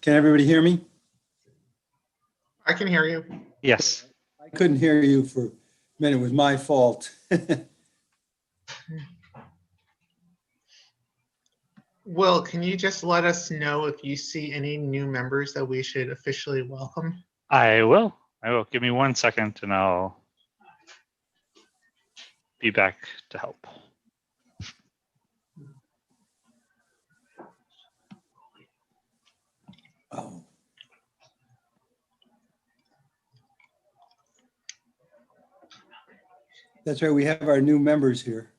Can everybody hear me? I can hear you. Yes. I couldn't hear you for a minute. It was my fault. Will, can you just let us know if you see any new members that we should officially welcome? I will. Give me 1 second and I'll be back to help. Oh. That's right. We have our new members here.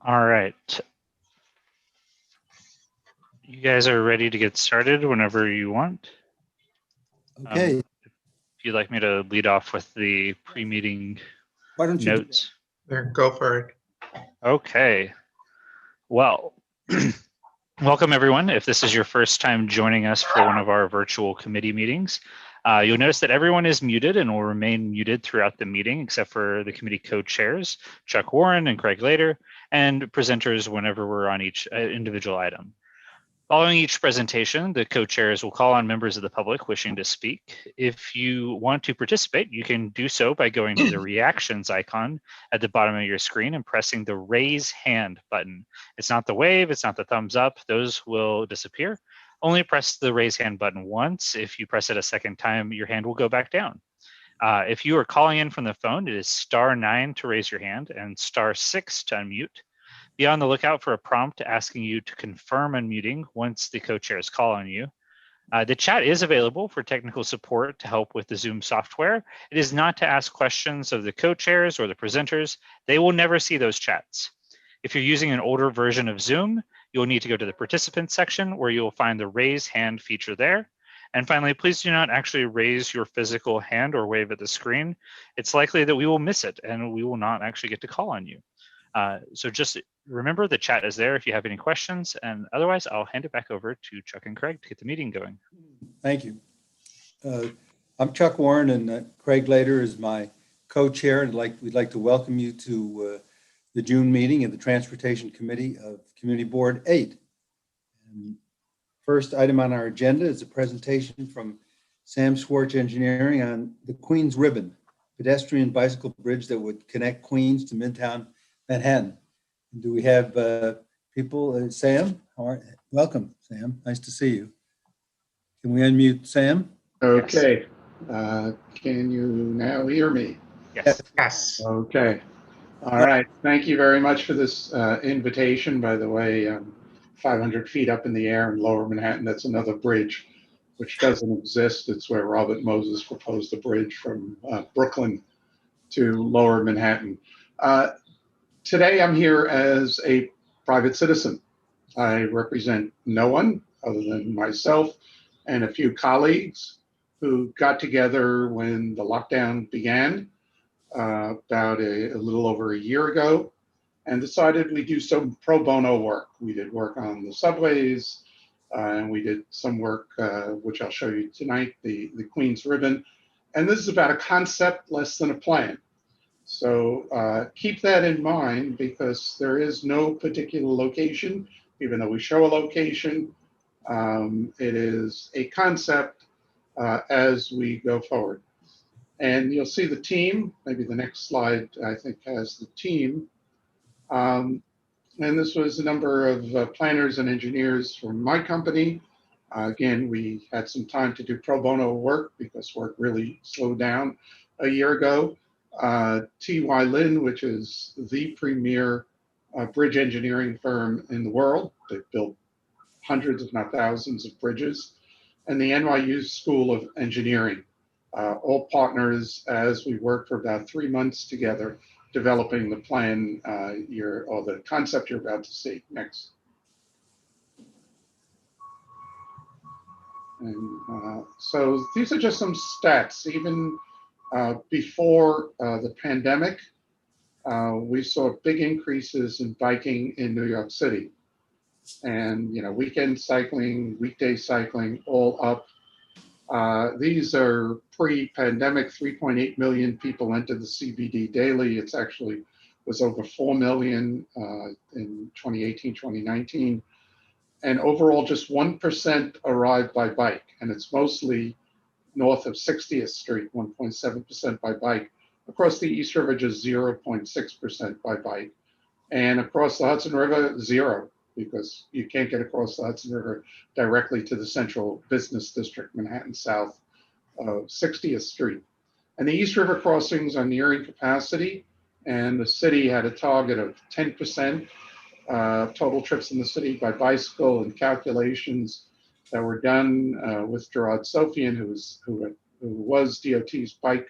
All right. You guys are ready to get started whenever you want. Okay. If you'd like me to lead off with the pre-meeting Why don't you do notes. There, go for it. Okay. Well, welcome everyone. If this is your first time joining us for one of our virtual committee meetings, you'll notice that everyone is muted and will remain muted throughout the meeting except for the committee co-chairs, Chuck Warren and Craig Lader, and presenters whenever we're on each individual item. Following each presentation, the co-chairs will call on members of the public wishing to speak. If you want to participate, you can do so by going to the reactions icon at the bottom of your screen and pressing the raise hand button. It's not the wave, it's not the thumbs up, those will disappear. Only press the raise hand button once. If you press it a second time, your hand will go back down. If you are calling in from the phone, it is *9 to raise your hand and *6 to unmute. Be on the lookout for a prompt asking you to confirm unmuting once the co-chairs call on you. The chat is available for technical support to help with the Zoom software. It is not to ask questions of the co-chairs or the presenters. They will never see those chats. If you're using an older version of Zoom, you'll need to go to the participants section where you'll find the raise hand feature there. And finally, please do not actually raise your physical hand or wave at the screen. It's likely that we will miss it and we will not actually get to call on you. So just remember the chat is there if you have any questions, and otherwise I'll hand it back over to Chuck and Craig to get the meeting going. Thank you. I'm Chuck Warren, and Craig Lader is my co-chair, and we'd like to welcome you to the June meeting of the Transportation Committee of Community Board 8. And first item on our agenda is a presentation from Sam Schwartz Engineering on the Queens Ribbon, pedestrian bicycle bridge that would connect Queens to Midtown Manhattan. Do we have people? Sam? All right. Welcome, Sam. Nice to see you. Can we unmute Sam? Okay. Can you now hear me? Yes. Yes. Okay. All right. Thank you very much for this invitation. By the way, 500 feet up in the air in Lower Manhattan, that's another bridge which doesn't exist. It's where Robert Moses proposed a bridge from Brooklyn to Lower Manhattan. Today I'm here as a private citizen. I represent no one other than myself and a few colleagues who got together when the lockdown began about a little over a year ago and decided we'd do some pro bono work. We did work on the subways and we did some work, which I'll show you tonight, the Queens Ribbon. And this is about a concept less than a plan. So keep that in mind because there is no particular location, even though we show a location. It is a concept as we go forward. And you'll see the team, maybe the next slide I think has the team. And this was a number of planners and engineers from my company. Again, we had some time to do pro bono work because work really slowed down a year ago. T.Y. Lin, which is the premier bridge engineering firm in the world. They've built hundreds, if not thousands, of bridges. And the NYU School of Engineering, all partners as we worked for about 3 months together, developing the plan or the concept you're about to see. Next. And so these are just some stats. Even before the pandemic, we saw big increases in biking in New York City. And, weekend cycling, weekday cycling, all up. These are pre-pandemic. 3.8 million people entered the CBD daily. It's actually was over 4 million in 2018, 2019. And overall, just 1% arrived by bike. And it's mostly north of 60th Street, 1.7% by bike. Across the East River, just 0.6% by bike. And across the Hudson River, 0, because you can't get across the Hudson River directly to the central business district, Manhattan South of 60th Street. And the East River crossings are nearing capacity, and the city had a target of 10% total trips in the city by bicycle, and calculations that were done with Gerard Sofian, who was DOT's bike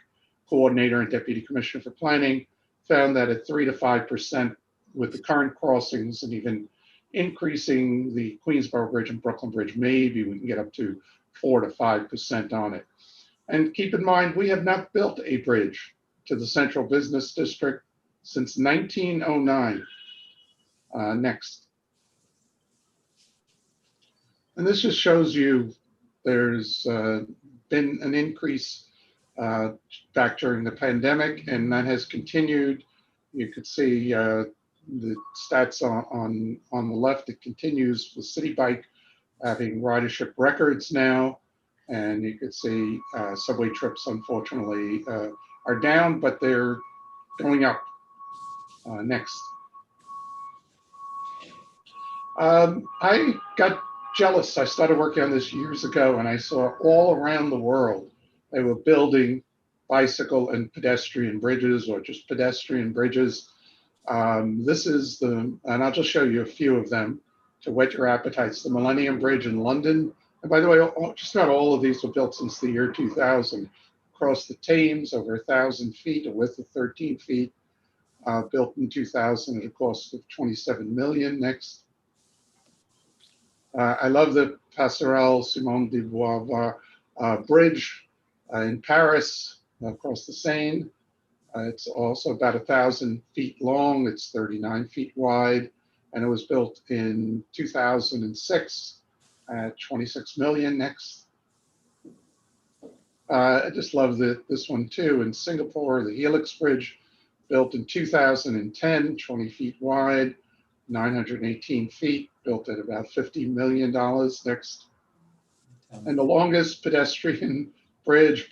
coordinator and deputy commissioner for planning, found that at 3 to 5% with the current crossings, and even increasing the Queensborough Bridge and Brooklyn Bridge, maybe we can get up to 4 to 5% on it. And keep in mind, we have not built a bridge to the central business district since 1909. Next. And this just shows you there's been an increase back during the pandemic, and that has continued. You could see the stats on the left. It continues with City Bike having ridership records now, and you could see subway trips, unfortunately, are down, but they're going up. Next. I got jealous. I started working on this years ago, and I saw all around the world they were building bicycle and pedestrian bridges, or just pedestrian bridges. This is and I'll just show you a few of them to whet your appetites. The Millennium Bridge in London. And by the way, just about all of these were built since the year 2000. Across the Thames, over 1,000 feet, a width of 13 feet, built in 2000 at a cost of 27 million. Next. I love the Passerelle Simone de Beauvoir Bridge in Paris across the Seine. It's also about 1,000 feet long. It's 39 feet wide, and it was built in 2006 at 26 million. Next. I just love this one too. In Singapore, the Helix Bridge, built in 2010, 20 feet wide, 918 feet, built at about $50 million. Next. And the longest pedestrian bridge,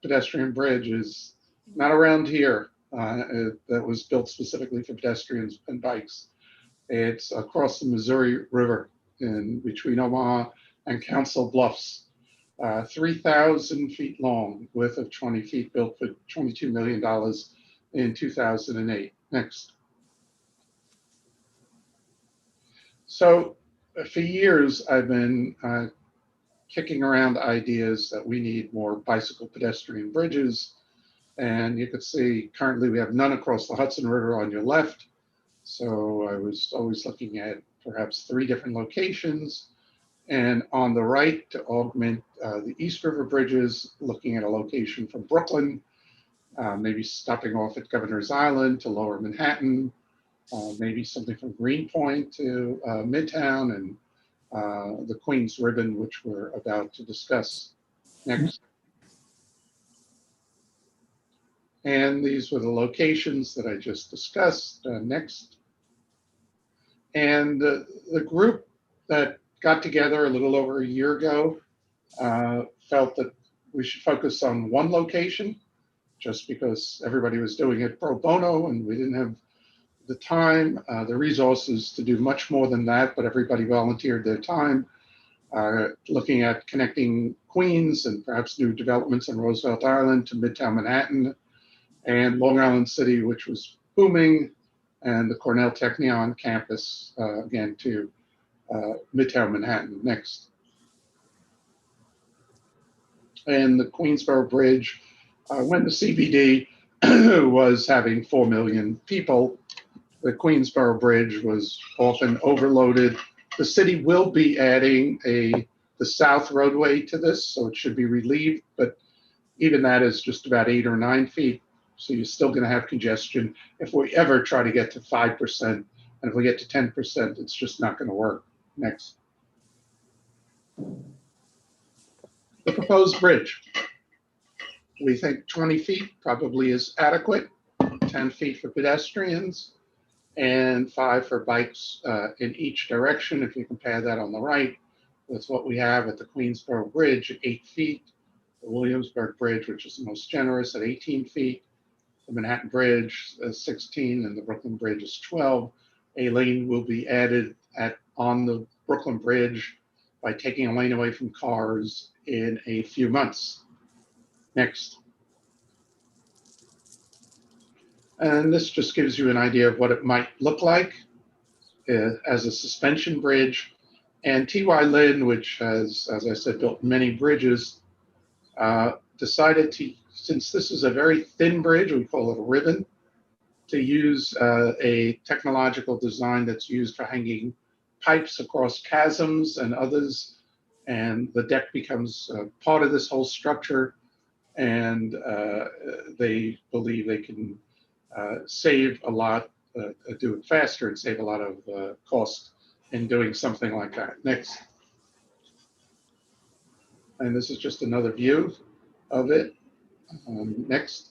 pedestrian bridge, is not around here. That was built specifically for pedestrians and bikes. It's across the Missouri River in between Omaha and Council Bluffs. 3,000 feet long, width of 20 feet, built for $22 million in 2008. Next. So for years, I've been kicking around ideas that we need more bicycle pedestrian bridges. And you could see currently we have none across the Hudson River on your left. So I was always looking at perhaps 3 different locations. And on the right, to augment the East River bridges, looking at a location from Brooklyn, maybe stopping off at Governor's Island to Lower Manhattan, maybe something from Greenpoint to Midtown, and the Queens Ribbon, which we're about to discuss next. And these were the locations that I just discussed. Next. And the group that got together a little over a year ago felt that we should focus on one location, just because everybody was doing it pro bono and we didn't have the time, the resources to do much more than that, but everybody volunteered their time, looking at connecting Queens and perhaps new developments on Roosevelt Island to Midtown Manhattan and Long Island City, which was booming, and the Cornell Technion campus, again, to Midtown Manhattan. Next. and the Queensborough Bridge, when the CBD was having 4 million people, the Queensborough Bridge was often overloaded. The city will be adding the south roadway to this, so it should be relieved, but even that is just about 8 or 9 feet. So you're still going to have congestion. If we ever try to get to 5%, and if we get to 10%, it's just not going to work. Next. The proposed bridge. We think 20 feet probably is adequate, 10 feet for pedestrians, and 5 for bikes in each direction. If you compare that on the right with what we have at the Queensborough Bridge at 8 feet, the Williamsburg Bridge, which is the most generous, at 18 feet, the Manhattan Bridge is 16, and the Brooklyn Bridge is 12. A lane will be added on the Brooklyn Bridge by taking a lane away from cars in a few months. Next. And this just gives you an idea of what it might look like as a suspension bridge. And T.Y. Lin, which has, as I said, built many bridges, decided to, since this is a very thin bridge, we call it a ribbon, to use a technological design that's used for hanging pipes across chasms and others. And the deck becomes part of this whole structure. And they believe they can save a lot, do it faster and save a lot of cost in doing something like that. Next. And this is just another view of it. Next.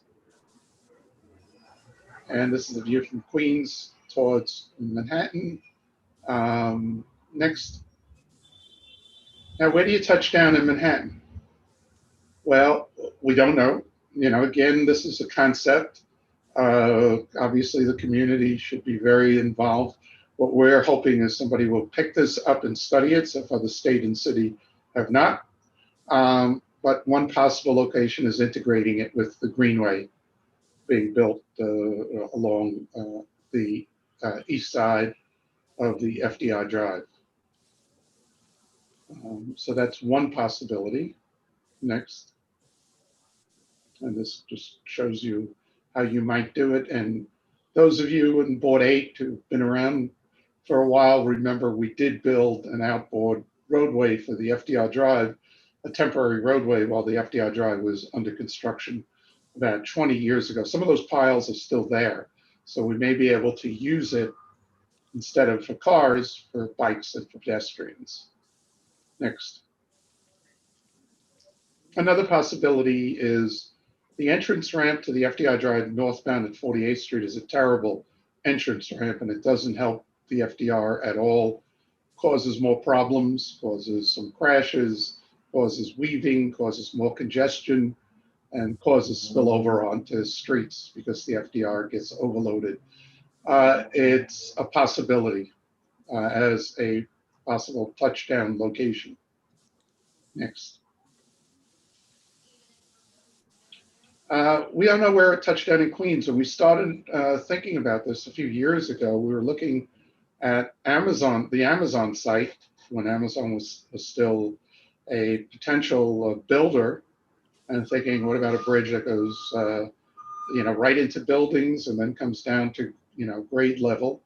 And this is a view from Queens towards Manhattan. Next. Now, where do you touch down in Manhattan? Well, we don't know. You know, again, this is a concept. Obviously, the community should be very involved. What we're hoping is somebody will pick this up and study it, so far the state and city have not. But one possible location is integrating it with the Greenway being built along the east side of the FDR Drive. So that's one possibility. Next. And this just shows you how you might do it. And those of you in Board 8 who've been around for a while, remember we did build an outboard roadway for the FDR Drive, a temporary roadway while the FDR Drive was under construction about 20 years ago. Some of those piles are still there. So we may be able to use it instead of for cars, for bikes and for pedestrians. Next. Another possibility is the entrance ramp to the FDR Drive northbound at 48th Street is a terrible entrance ramp, and it doesn't help the FDR at all. Causes more problems, causes some crashes, causes weaving, causes more congestion, and causes spillover onto streets because the FDR gets overloaded. It's a possibility as a possible touchdown location. Next. We don't know where it touched down in Queens. When we started thinking about this a few years ago, we were looking at Amazon, the Amazon site, when Amazon was still a potential builder, and thinking, what about a bridge that goes, right into buildings and then comes down to, grade level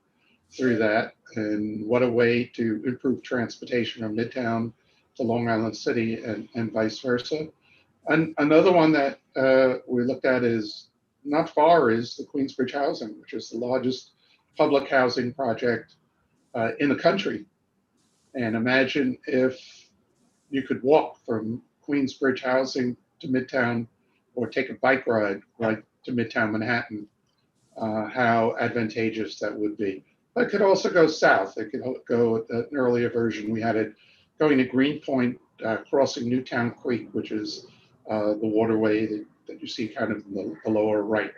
through that? And what a way to improve transportation from Midtown to Long Island City and vice versa. And another one that we looked at is not far is the Queensbridge Housing, which is the largest public housing project in the country. And imagine if you could walk from Queensbridge Housing to Midtown or take a bike ride right to Midtown Manhattan, how advantageous that would be. But it could also go south. It could go an earlier version. We had it going to Greenpoint, crossing Newtown Creek, which is the waterway that you see kind of in the lower right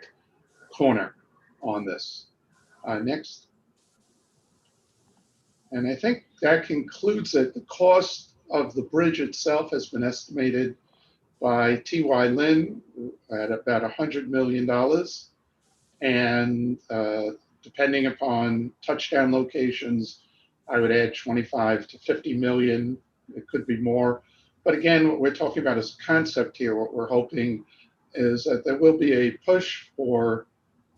corner on this. Next. And I think that concludes it. The cost of the bridge itself has been estimated by T.Y. Lin at about $100 million. And depending upon touchdown locations, I would add 25 to 50 million. It could be more. But again, what we're talking about is concept here. What we're hoping is that there will be a push for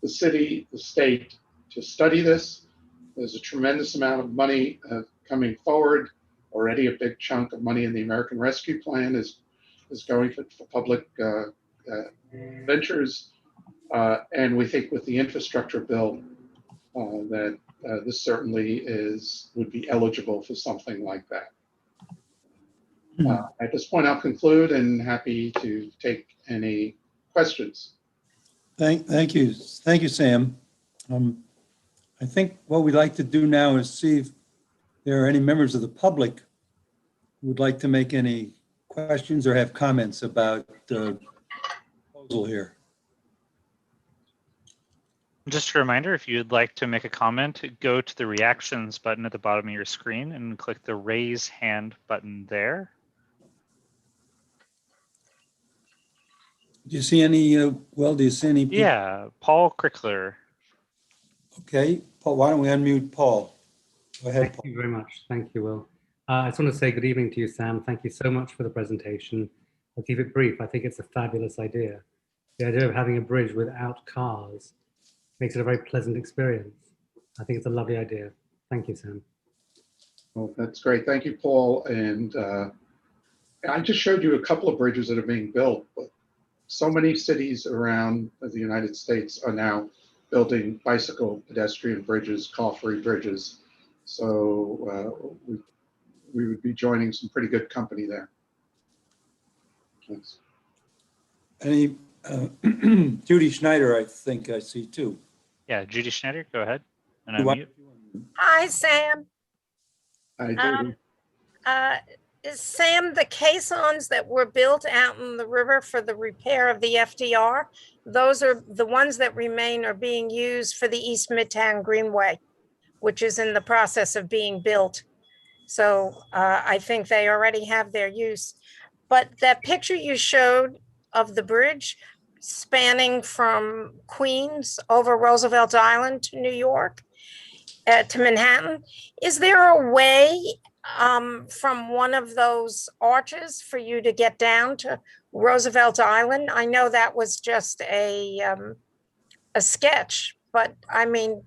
the city, the state to study this. There's a tremendous amount of money coming forward. Already a big chunk of money in the American Rescue Plan is going for public ventures. And we think with the infrastructure bill that this certainly would be eligible for something like that. At this point, I'll conclude and happy to take any questions. Thank you, Sam. I think what we'd like to do now is see if there are any members of the public who would like to make any questions or have comments about the proposal here. Just a reminder, if you'd like to make a comment, go to the reactions button at the bottom of your screen and click the raise hand button there. Do you see any, do you see any people? Yeah, Paul Crickler. Okay, Paul, why don't we unmute Paul? Go ahead, Thank Paul. you very much. Thank you, Will. I just want to say good evening to you, Sam. Thank you so much for the presentation. I'll keep it brief. I think it's a fabulous idea. The idea of having a bridge without cars makes it a very pleasant experience. I think it's a lovely idea. Thank you, Sam. Well, that's great. Thank you, Paul. And I just showed you a couple of bridges that are being built, but so many cities around the United States are now building bicycle pedestrian bridges, car-free bridges. So we would be joining some pretty good company there. Thanks. Any, Judy Schneider, I think I see too. Yeah, Judy Schneider, go ahead. And Why- unmute. Hi, Sam. Hi, Judy. Is Sam, the caissons that were built out in the river for the repair of the FDR, those are the ones that remain are being used for the East Midtown Greenway, which is in the process of being built. So I think they already have their use. But that picture you showed of the bridge spanning from Queens over Roosevelt Island to New York, to Manhattan, is there a way from one of those arches for you to get down to Roosevelt Island? I know that was just a sketch, but I mean,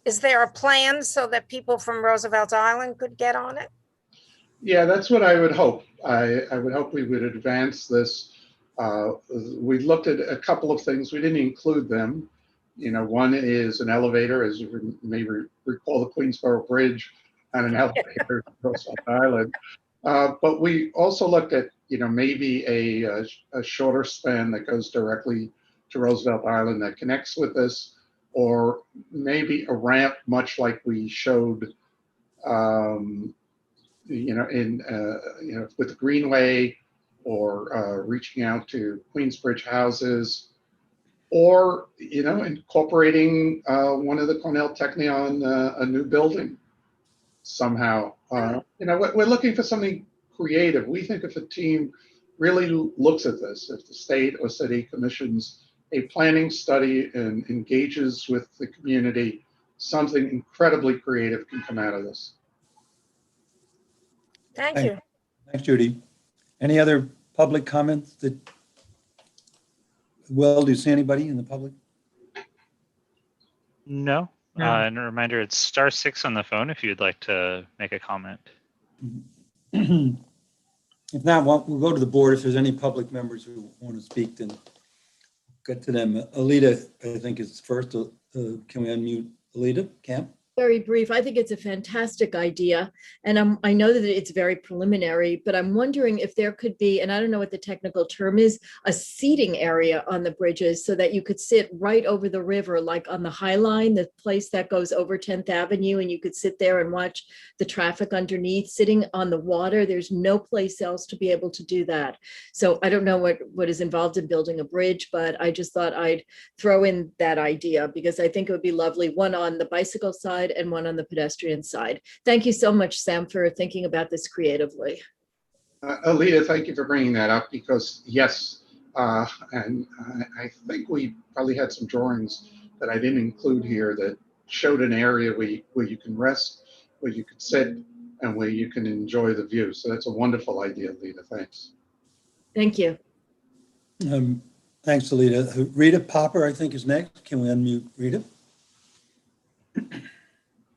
is there a plan so that people from Roosevelt Island could get on it? Yeah, that's what I would hope. I would hope we would advance this. We looked at a couple of things. We didn't include them. You know, one is an elevator, as you may recall, the Queensborough Bridge and an elevator across the island. But we also looked at, you know, maybe a shorter span that goes directly to Roosevelt Island that connects with this, or maybe a ramp, much like we showed, you know, with the Greenway, or reaching out to Queensbridge houses, or, you know, incorporating one of the Cornell Technion, a new building somehow. You know, we're looking for something creative. We think if a team really looks at this, if the state or city commissions a planning study and engages with the community, something incredibly creative can come out of this. Thank you. Thanks, Judy. Any other public comments that, Will, do you see anybody in the public? No. No. And a reminder, it's *6 on the phone if you'd like to make a comment. If not, we'll go to the board. If there's any public members who want to speak, then get to them. Alita, I think, is first. Can we unmute Alita Camp? Very brief. I think it's a fantastic idea. And I know that it's very preliminary, but I'm wondering if there could be, and I don't know what the technical term is, a seating area on the bridges so that you could sit right over the river, like on the High Line, the place that goes over 10th Avenue, and you could sit there and watch the traffic underneath, sitting on the water. There's no place else to be able to do that. So I don't know what is involved in building a bridge, but I just thought I'd throw in that idea because I think it would be lovely, one on the bicycle side and one on the pedestrian side. Thank you so much, Sam, for thinking about this creatively. Alita, thank you for bringing that up because yes, and I think we probably had some drawings that I didn't include here that showed an area where you can rest, where you could sit, and where you can enjoy the view. So that's a wonderful idea, Lita. Thanks. Thank you. Thanks, Alita. Rita Popper, I think, is next. Can we unmute Rita?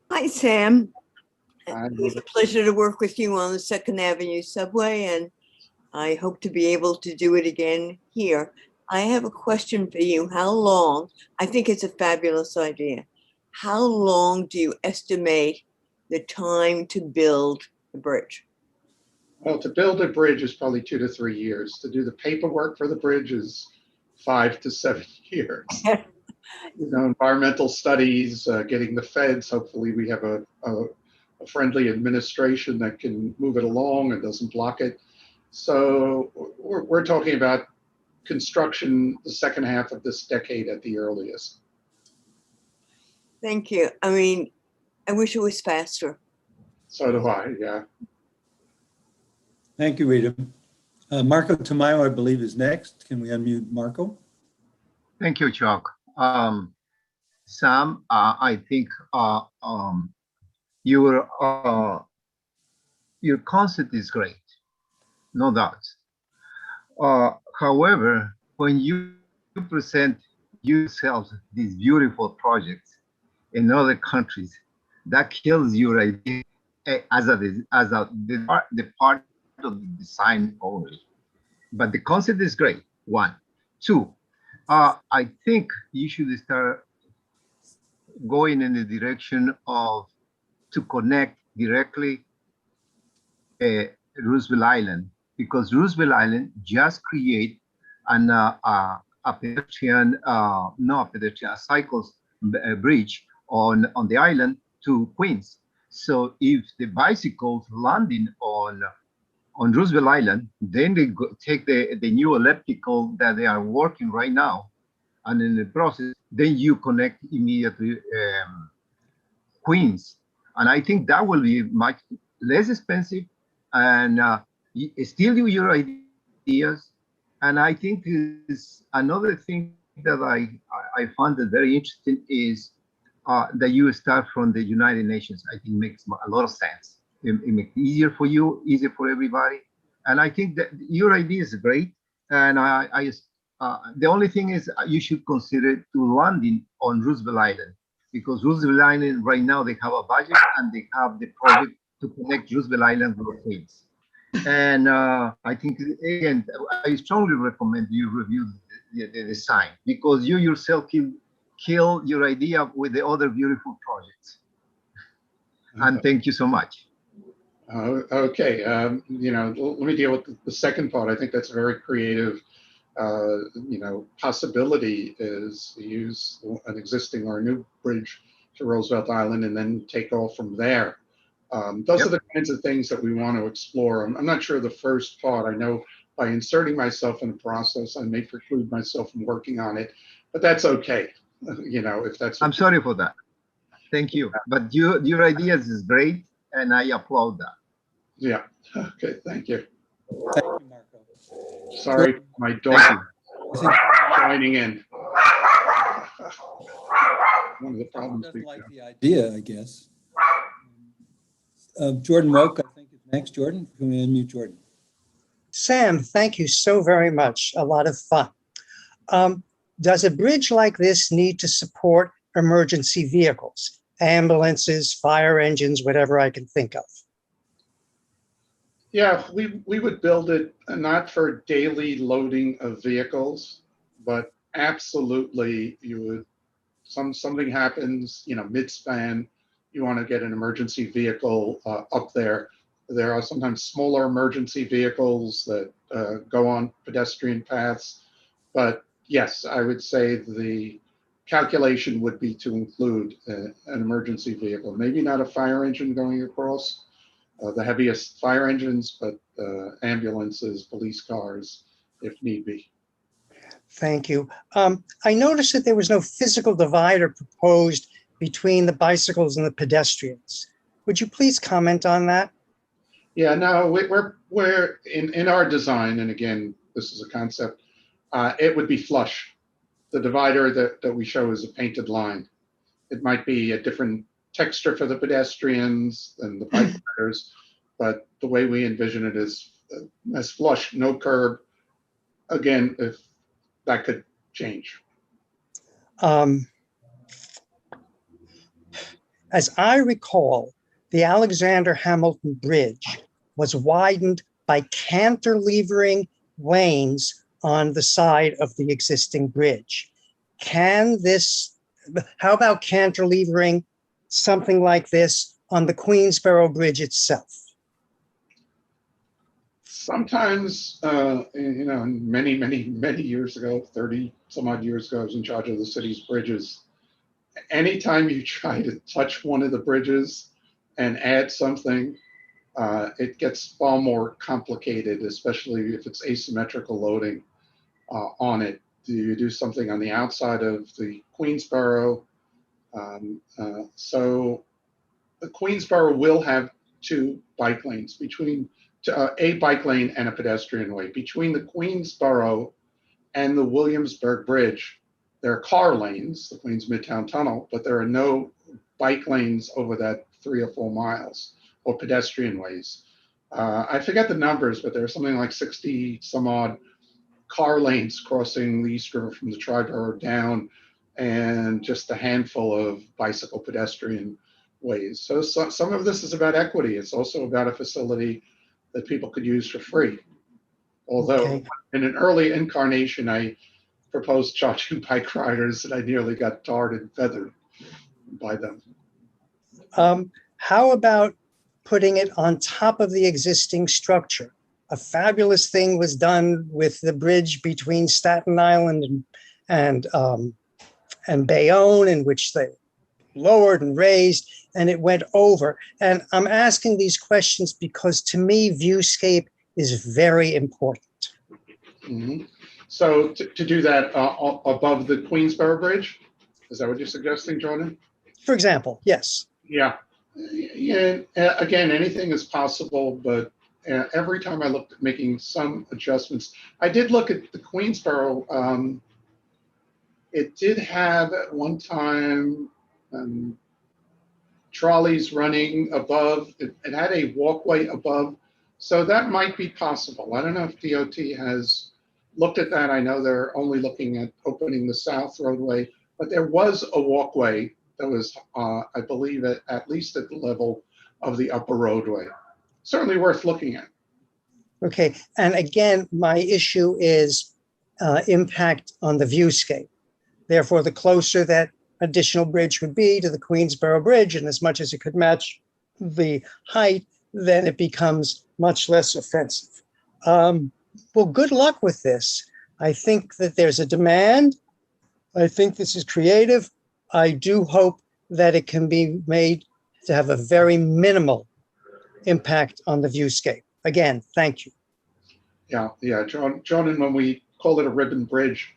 Hi, Sam. Hi, It was a pleasure to work with you on the Second Avenue subway, and I hope to be able to do it again here. I have a question for you. How long, I think it's a fabulous idea. How long do you estimate the time to build the bridge? Well, to build a bridge is probably 2 to 3 years. To do the paperwork for the bridge is 5 to 7 years. Environmental studies, getting the feds. Hopefully we have a friendly administration that can move it along and doesn't block it. So we're talking about construction the second half of this decade at the earliest. Thank you. I mean, I wish it was faster. So do I, yeah. Thank you, Rita. Marco Tamayo, I believe, is next. Can we unmute Marco? Thank you, Chuck. Sam, I think your concept is great, no doubt. However, when you present yourself these beautiful projects in other countries, that kills your idea as the part of the design only. But the concept is great. 1, 2. I think you should start going in the direction of to connect directly Roosevelt Island, because Roosevelt Island just create a pedestrian, a cycles bridge on the island to Queens. So if the bicycles landing on Roosevelt Island, then they take the new elliptical that they are working right now, and in the process, then you connect immediately Queens. And I think that will be much less expensive and still do your ideas. And I think is another thing that I found it very interesting is that you start from the United Nations. I think makes a lot of sense. It makes it easier for you, easier for everybody. And I think that your idea is great. And the only thing is you should consider to landing on Roosevelt Island, because Roosevelt Island right now, they have a budget and they have the project to connect Roosevelt Island with Queens. And I think, again, I strongly recommend you review the design, because you yourself kill your idea with the other beautiful projects. And thank you so much. Okay, let me deal with the second part. I think that's a very creative, possibility is to use an existing or a new bridge to Roosevelt Island and then take off from there. Those are the kinds of things that we want to explore. I'm not sure the first part. I know by inserting myself in the process, I may preclude myself from working on it, but that's okay. If that's. I'm sorry for that. Thank you. But your ideas is great, and I applaud that. Yeah. Okay. Thank you. Thank you, Marco. Sorry, my dog joining in. One of the problems. Doesn't like the idea, I guess. Jordan Roque, I think, is next. Jordan, can we unmute Jordan? Sam, thank you so very much. A lot of fun. Does a bridge like this need to support emergency vehicles, ambulances, fire engines, whatever I can think of? Yeah, we would build it not for daily loading of vehicles, but absolutely you would, something happens, mid-span, you want to get an emergency vehicle up there. There are sometimes smaller emergency vehicles that go on pedestrian paths, but yes, I would say the calculation would be to include an emergency vehicle, maybe not a fire engine going across, the heaviest fire engines, but ambulances, police cars, if need be. Thank you. I noticed that there was no physical divider proposed between the bicycles and the pedestrians. Would you please comment on that? Yeah, no, we're in our design, and again, this is a concept, it would be flush. The divider that we show is a painted line. It might be a different texture for the pedestrians and the bike riders, but the way we envision it is as flush, no curb. Again, if that could change. As I recall, the Alexander Hamilton Bridge was widened by cantilevering lanes on the side of the existing bridge. How about cantilevering something like this on the Queensborough Bridge itself? Sometimes, many years ago, 30 some odd years ago, I was in charge of the city's bridges. Anytime you try to touch one of the bridges and add something, it gets far more complicated, especially if it's asymmetrical loading on it. Do you do something on the outside of the Queensborough? So the Queensborough will have two bike lanes, a bike lane and a pedestrian way. Between the Queensborough and the Williamsburg Bridge, there are car lanes, the Queens Midtown Tunnel, but there are no bike lanes over that 3 or 4 miles, or pedestrian ways. I forget the numbers, but there's something like 60 some odd car lanes crossing the East River from the Triborough down, and just a handful of bicycle pedestrian ways. So some of this is about equity. It's also about a facility that people could use for free. Although Okay. in an early incarnation, I proposed charging bike riders, and I nearly got tarred and feathered by them. How about putting it on top of the existing structure? A fabulous thing was done with the bridge between Staten Island and Bayonne, in which they lowered and raised, and it went over. And I'm asking these questions because, to me, viewscape is very important. Mm-hmm. So to do that above the Queensborough Bridge, is that what you're suggesting, Jordan? For example, yes. Yeah. Again, anything is possible, but every time I looked at making some adjustments, I did look at the Queensborough. It did have at one time trolleys running above. It had a walkway above, so that might be possible. I don't know if DOT has looked at that. I know they're only looking at opening the south roadway, but there was a walkway that was, I believe, at least at the level of the upper roadway. Certainly worth looking at. Okay. And again, my issue is impact on the viewscape. Therefore, the closer that additional bridge would be to the Queensborough Bridge, and as much as it could match the height, then it becomes much less offensive. Well, good luck with this. I think that there's a demand. I think this is creative. I do hope that it can be made to have a very minimal impact on the viewscape. Again, thank you. Yeah, John, and when we call it a ribbon bridge,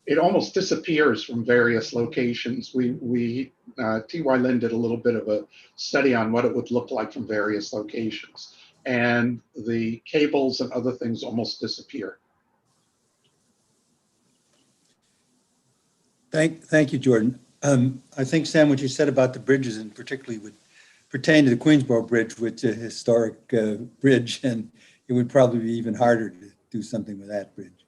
it almost disappears from various locations. T.Y. Lin did a little bit of a study on what it would look like from various locations, and the cables and other things almost disappear. Thank you, Jordan. I think, Sam, what you said about the bridges and particularly would pertain to the Queensborough Bridge, which is a historic bridge, and it would probably be even harder to do something with that bridge.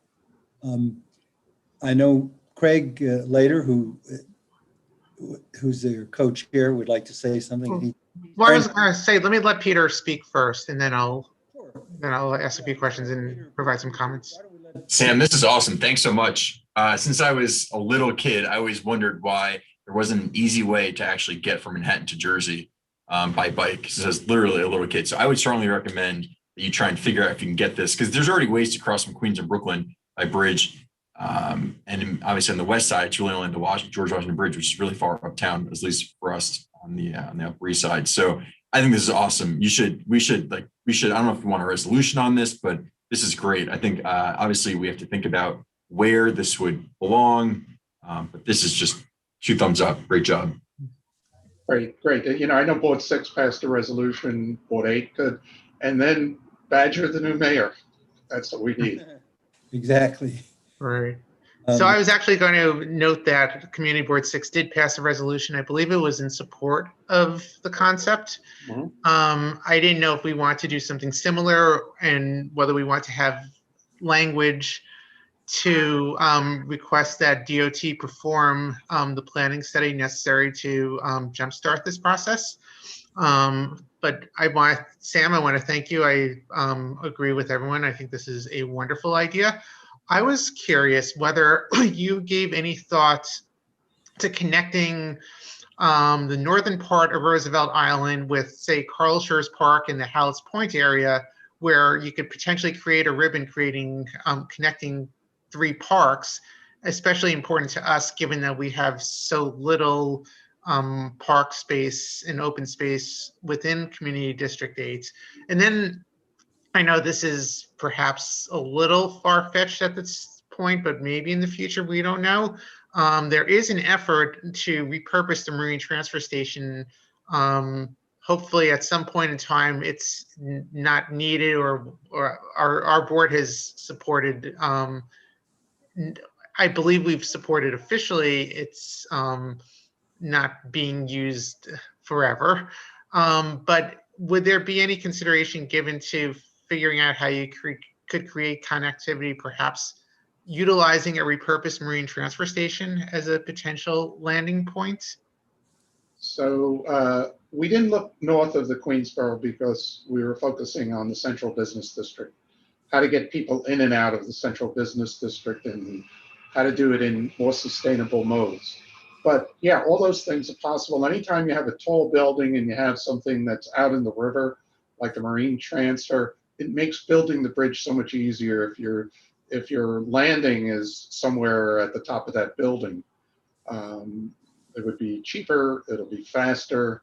I know Craig later, who's their co-chair, would like to say something. Well, I was going to say, let me let Peter speak first, and then I'll ask a few questions and provide some comments. Sam, this is awesome. Thanks so much. Since I was a little kid, I always wondered why there wasn't an easy way to actually get from Manhattan to Jersey by bike, since I was literally a little kid. So I would strongly recommend that you try and figure out if you can get this, because there's already ways to cross from Queens and Brooklyn by bridge. And obviously on the west side, it's really only the George Washington Bridge, which is really far uptown, at least for us on the Upper East Side. So I think this is awesome. We should, I don't know if we want a resolution on this, but this is great. I think obviously we have to think about where this would belong, but this is just 2 thumbs up. Great job. Great. I know Board 6 passed a resolution, Board 8 could, and then badger the new mayor. That's what we need. Exactly. Right. So I was actually going to note that Community Board 6 did pass a resolution. I believe it was in support of the concept. Mhm. I didn't know if we want to do something similar and whether we want to have language to request that DOT perform the planning study necessary to jumpstart this process. But Sam, I want to thank you. I agree with everyone. I think this is a wonderful idea. I was curious whether you gave any thought to connecting the northern part of Roosevelt Island with, say, Carl Schurz Park in the Hallett's Point area, where you could potentially create a ribbon connecting 3 parks, especially important to us, given that we have so little park space and open space within Community District 8. And then I know this is perhaps a little far-fetched at this point, but maybe in the future, we don't know. There is an effort to repurpose the Marine Transfer Station. Hopefully at some point in time, it's not needed, or our board has supported. I believe we've supported officially. It's not being used forever. But would there be any consideration given to figuring out how you could create connectivity, perhaps utilizing a repurposed marine transfer station as a potential landing point? So we didn't look north of the Queensborough because we were focusing on the central business district, how to get people in and out of the central business district and how to do it in more sustainable modes. But yeah, all those things are possible. Anytime you have a tall building and you have something that's out in the river, like the marine transfer, it makes building the bridge so much easier if your landing is somewhere at the top of that building. It would be cheaper, it'll be faster,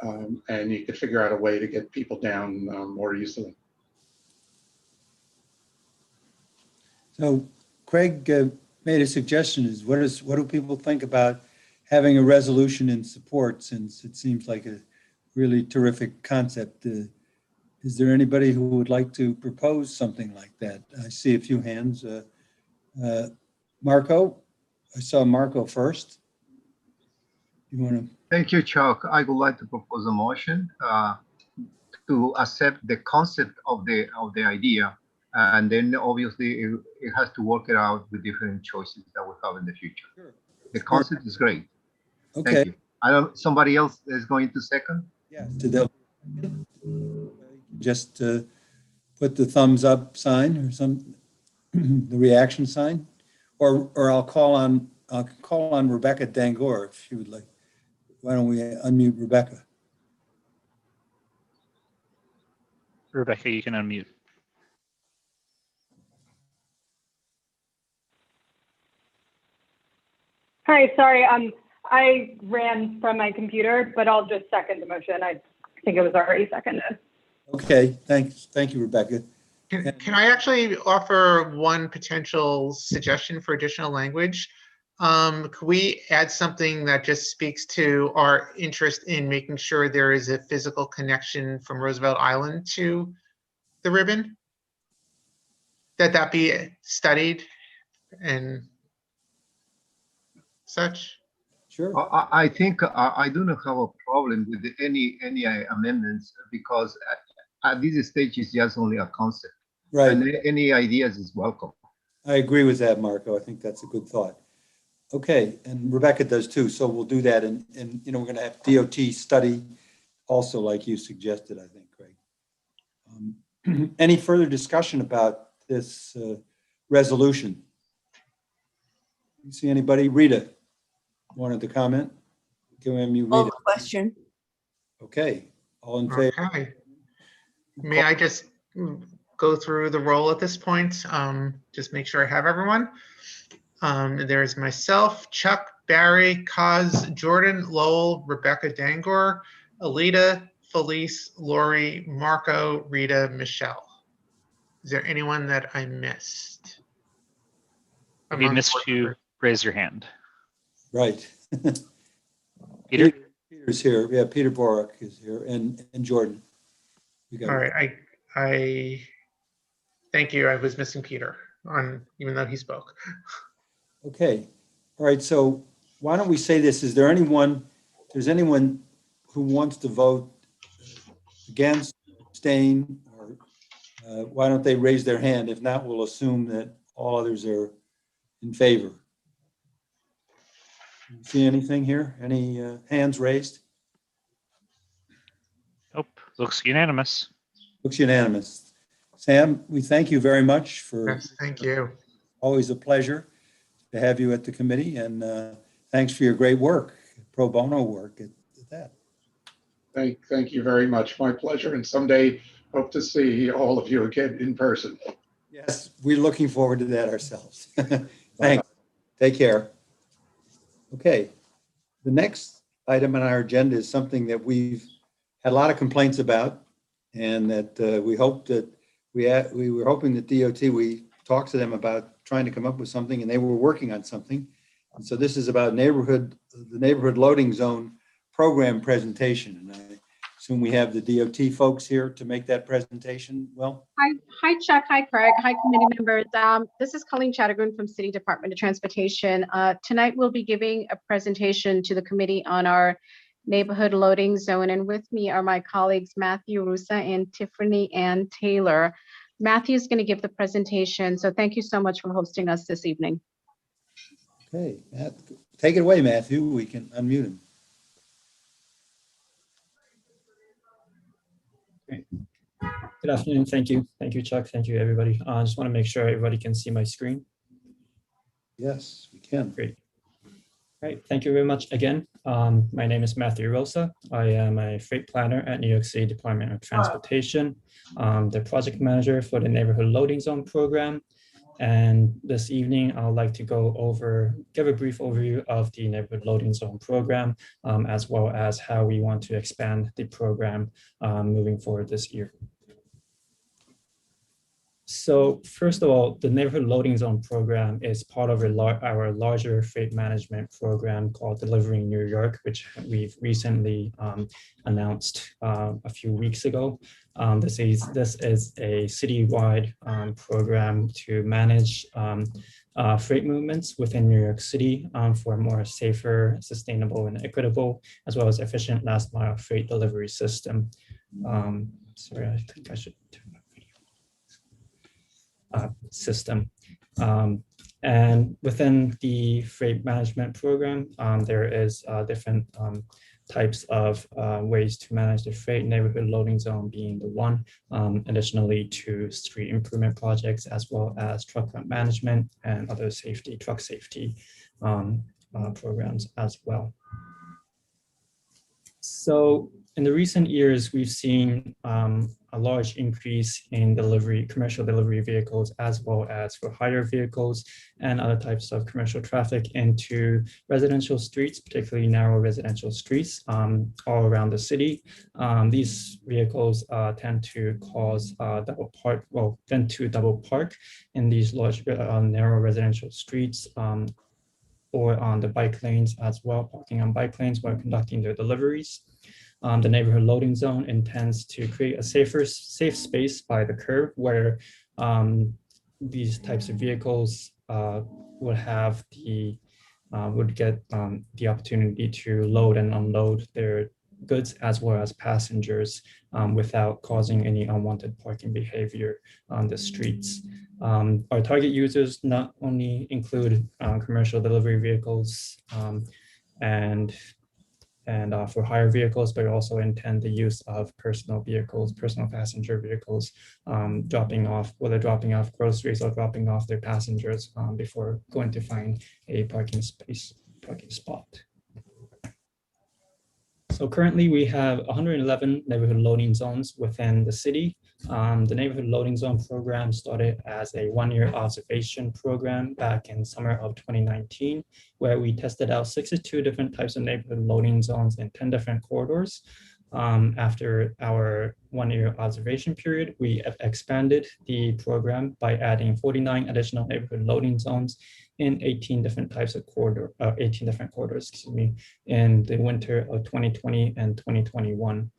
and you could figure out a way to get people down more easily. So Craig made a suggestion, what do people think about having a resolution in support, since it seems like a really terrific concept? Is there anybody who would like to propose something like that? I see a few hands. Marco, I saw Marco first. You want to? Thank you, Chuck. I would like to propose a motion to accept the concept of the idea, and then obviously it has to work it out with different choices that we have in the future. Sure. The concept is great. Okay. Thank you. I don't. Somebody else is going to second. Yes. Just put the thumbs up sign or the reaction sign, or I'll call on Rebecca Dangor if she would like. Why don't we unmute Rebecca? Rebecca, you can unmute. Hi, sorry, I ran from my computer, but I'll just second the motion. I think it was already seconded. Okay, thanks. Thank you, Rebecca. Can I actually offer one potential suggestion for additional language? Could we add something that just speaks to our interest in making sure there is a physical connection from Roosevelt Island to the ribbon? That be studied and such? Sure. I think I do not have a problem with any amendments, because at this stage it's just only a concept. Right. And any ideas is welcome. I agree with that, Marco. I think that's a good thought. Okay, and Rebecca does too. So we'll do that, and we're going to have DOT study also, like you suggested, I think, Craig. Any further discussion about this resolution? You see anybody? Rita wanted to comment. Can you read Oh, it? question. Okay, all in favor? Okay. May I just go through the roll at this point? Just make sure I have everyone. There's myself, Chuck, Barry, Kaz, Jordan, Lowell, Rebecca Dangor, Alita, Felice, Lori, Marco, Rita, Michelle. Is there anyone that I missed? If you missed you, raise your hand. Right. Peter? Peter's here. Yeah, Peter Borak is here, and Jordan. We got All right, I thank you. I was missing Peter even though he spoke. Okay, all right, so why don't we say this, is there anyone, if there's anyone who wants to vote against, abstain, or why don't they raise their hand? If not, we'll assume that all others are in favor. See anything here? Any hands raised? Nope, looks unanimous. Looks unanimous. Sam, we thank you very much for. Yes, thank you. Always a pleasure to have you at the committee, and thanks for your great work, pro bono work at that. Thank you very much. My pleasure. And someday hope to see all of you again in person. Yes, we're looking forward to that ourselves. Thanks. Take care. Okay. The next item on our agenda is something that we've had a lot of complaints about, and that we hope that we were hoping that DOT, we talked to them about trying to come up with something, and they were working on something. And so this is about the neighborhood loading zone program presentation. And I assume we have the DOT folks here to make that presentation. Well, Hi, Chuck. Hi, Craig. Hi, committee members. This is Colleen Chattergoon from City Department of Transportation. Tonight, we'll be giving a presentation to the committee on our neighborhood loading zone. And with me are my colleagues, Matthew Russa and Tiffany Ann Taylor. Matthew is going to give the presentation. So thank you so much for hosting us this evening. okay, Matt, take it away, Matthew. We can unmute him. Great. Good afternoon. Thank you. Thank you, Chuck. Thank you, everybody. I just want to make sure everybody can see my screen. Yes, we can. Great. All right. Thank you very much again. My name is Matthew Rosa. I am a freight planner at New York City Department of Transportation, the project manager for the Neighborhood Loading Zone program. And this evening, I would like to give a brief overview of the Neighborhood Loading Zone program, as well as how we want to expand the program moving forward this year. So first of all, the Neighborhood Loading Zone program is part of our larger freight management program called Delivering New York, which we've recently announced a few weeks ago. This is a citywide program to manage freight movements within New York City for a more safer, sustainable, and equitable, as well as efficient last mile freight delivery system. Sorry, I think I should turn my video. System. And within the freight management program, there is different types of ways to manage the freight, neighborhood loading zone being the one, additionally to street improvement projects, as well as truck route management and other truck safety programs as well. So in the recent years, we've seen a large increase in commercial delivery vehicles, as well as for hire vehicles and other types of commercial traffic into residential streets, particularly narrow residential streets all around the city. These vehicles tend to cause double park in these large narrow residential streets, or on the bike lanes as well, parking on bike lanes while conducting their deliveries. The neighborhood loading zone intends to create a safe space by the curb where these types of vehicles would get the opportunity to load and unload their goods as well as passengers without causing any unwanted parking behavior on the streets. Our target users not only include commercial delivery vehicles and for hire vehicles, but also intend the use of personal passenger vehicles, dropping off groceries or dropping off their passengers before going to find a parking spot. So currently we have 111 neighborhood loading zones within the city. The neighborhood loading zone program started as a one-year observation program back in summer of 2019, where we tested out 62 different types of neighborhood loading zones in 10 different corridors. After our one-year observation period, we have expanded the program by adding 49 additional neighborhood loading zones in 18 different corridors, in the winter of 2020 and 2021.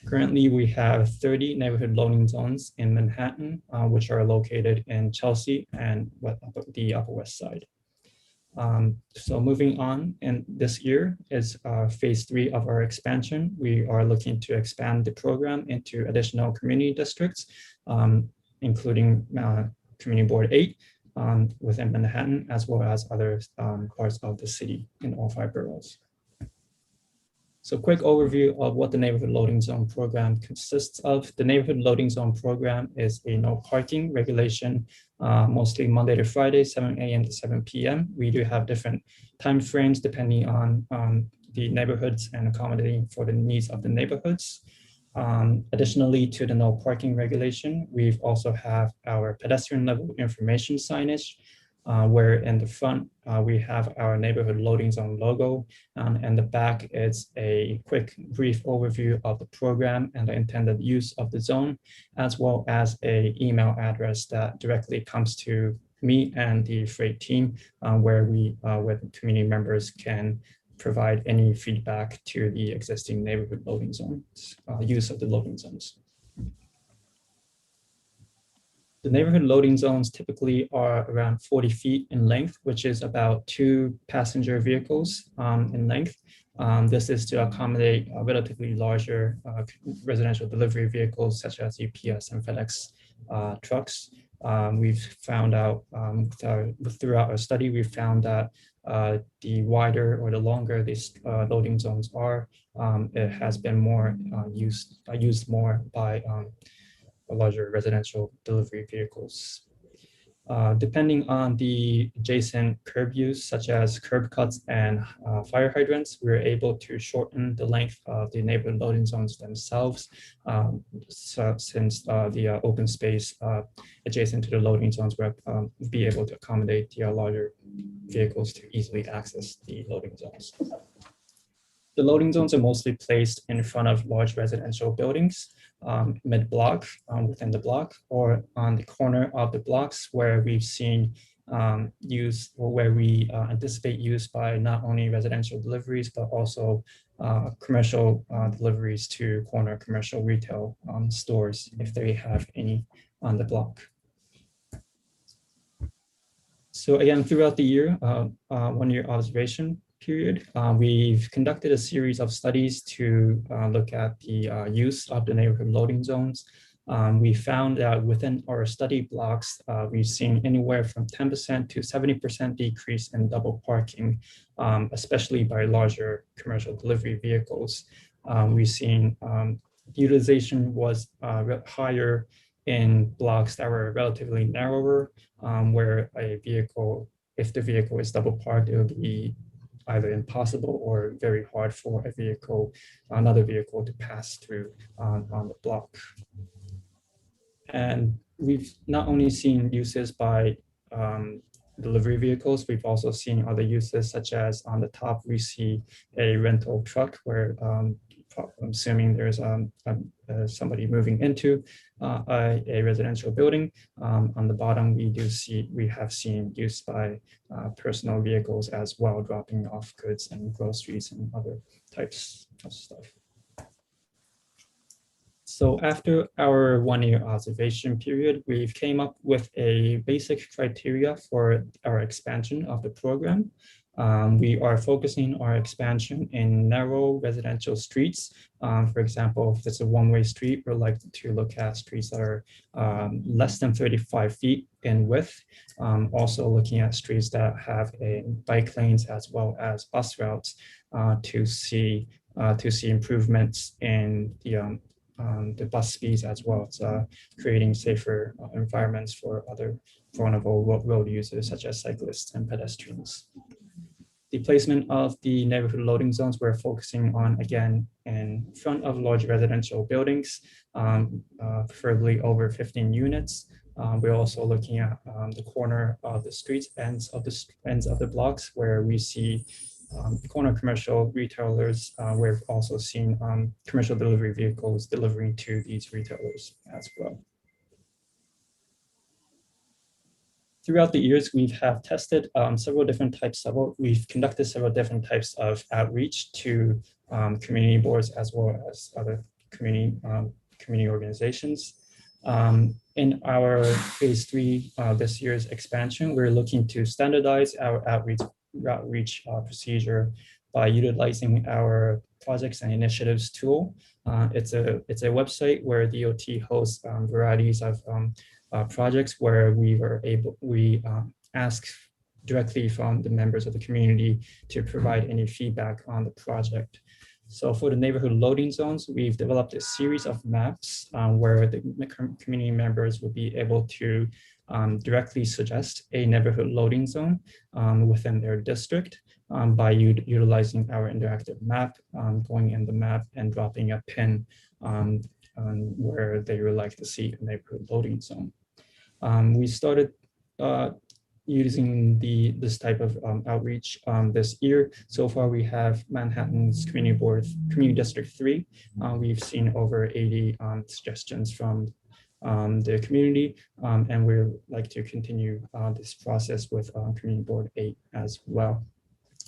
Currently, we have 30 neighborhood loading zones in Manhattan, which are located in Chelsea and the Upper West Side. So moving on, and this year is phase 3 of our expansion. We are looking to expand the program into additional community districts, including Community Board 8 within Manhattan, as well as other parts of the city in all 5 boroughs. So quick overview of what the Neighborhood Loading Zone Program consists of. The Neighborhood Loading Zone Program is a no parking regulation, mostly Monday to Friday, 7 a.m. to 7 p.m. We do have different time frames depending on the neighborhoods and accommodating for the needs of the neighborhoods. Additionally to the no parking regulation, we've also have our pedestrian level information signage, where in the front we have our neighborhood loading zone logo, and the back is a quick brief overview of the program and the intended use of the zone, as well as an email address that directly comes to me and the freight team, where the community members can provide any feedback to the existing neighborhood loading zones, use of the loading zones. The neighborhood loading zones typically are around 40 feet in length, which is about 2 passenger vehicles in length. This is to accommodate relatively larger residential delivery vehicles such as UPS and FedEx trucks. We've found out throughout our study, we've found that the wider or the longer these loading zones are, it has been more used more by larger residential delivery vehicles. Depending on the adjacent curb use, such as curb cuts and fire hydrants, we're able to shorten the length of the neighborhood loading zones themselves, since the open space adjacent to the loading zones will be able to accommodate the larger vehicles to easily access the loading zones. The loading zones are mostly placed in front of large residential buildings, mid-block, within the block, or on the corner of the blocks where we've seen use, or where we anticipate use by not only residential deliveries, but also commercial deliveries to corner commercial retail stores, if they have any on the block. So again, throughout the year, 1-year observation period, we've conducted a series of studies to look at the use of the neighborhood loading zones. We found that within our study blocks, we've seen anywhere from 10% to 70% decrease in double parking, especially by larger commercial delivery vehicles. We've seen utilization was higher in blocks that were relatively narrower, where a vehicle, if the vehicle is double parked, it will be either impossible or very hard for a vehicle, another vehicle to pass through on the block. And we've not only seen uses by delivery vehicles, we've also seen other uses, such as on the top, we see a rental truck where I'm assuming there's somebody moving into a residential building. On the bottom, we have seen use by personal vehicles as well, dropping off goods and groceries and other types of stuff. So after our 1-year observation period, we've came up with a basic criteria for our expansion of the program. We are focusing our expansion in narrow residential streets. For example, if it's a one-way street, we'd like to look at streets that are less than 35 feet in width. Also looking at streets that have bike lanes as well as bus routes to see improvements in the bus speeds, as well as creating safer environments for other vulnerable road users such as cyclists and pedestrians. The placement of the neighborhood loading zones, we're focusing on, again, in front of large residential buildings, preferably over 15 units. We're also looking at the corner of the streets, ends of the blocks, where we see corner commercial retailers. We've also seen commercial delivery vehicles delivering to these retailers as well. Throughout the years, we've tested several different types of, we've conducted several different types of outreach to community boards as well as other community organizations. In our phase 3, this year's expansion, we're looking to standardize our outreach outreach procedure by utilizing our projects and initiatives tool. It's a website where DOT hosts varieties of projects where we ask directly from the members of the community to provide any feedback on the project. So for the neighborhood loading zones, we've developed a series of maps where the community members will be able to directly suggest a neighborhood loading zone within their district by utilizing our interactive map, going in the map and dropping a pin where they would like to see a neighborhood loading zone. We started using this type of outreach this year. So far, we have Manhattan's Community District 3. We've seen over 80 suggestions from the community, and we'd like to continue this process with Community Board 8 as well.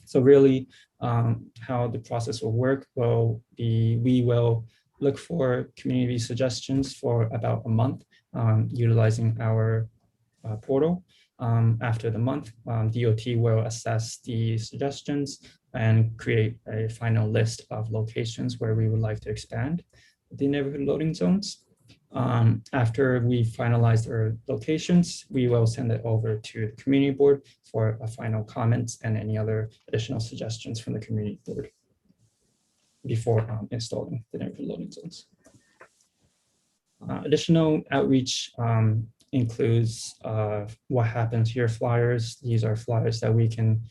So really, how the process will work, we will look for community suggestions for about a month, utilizing our portal. After the month, DOT will assess the suggestions and create a final list of locations where we would like to expand the neighborhood loading zones. After we finalize our locations, we will send it over to the community board for a final comments and any other additional suggestions from the community board before installing the neighborhood loading zones. Additional outreach includes what happens here flyers. These are flyers that we can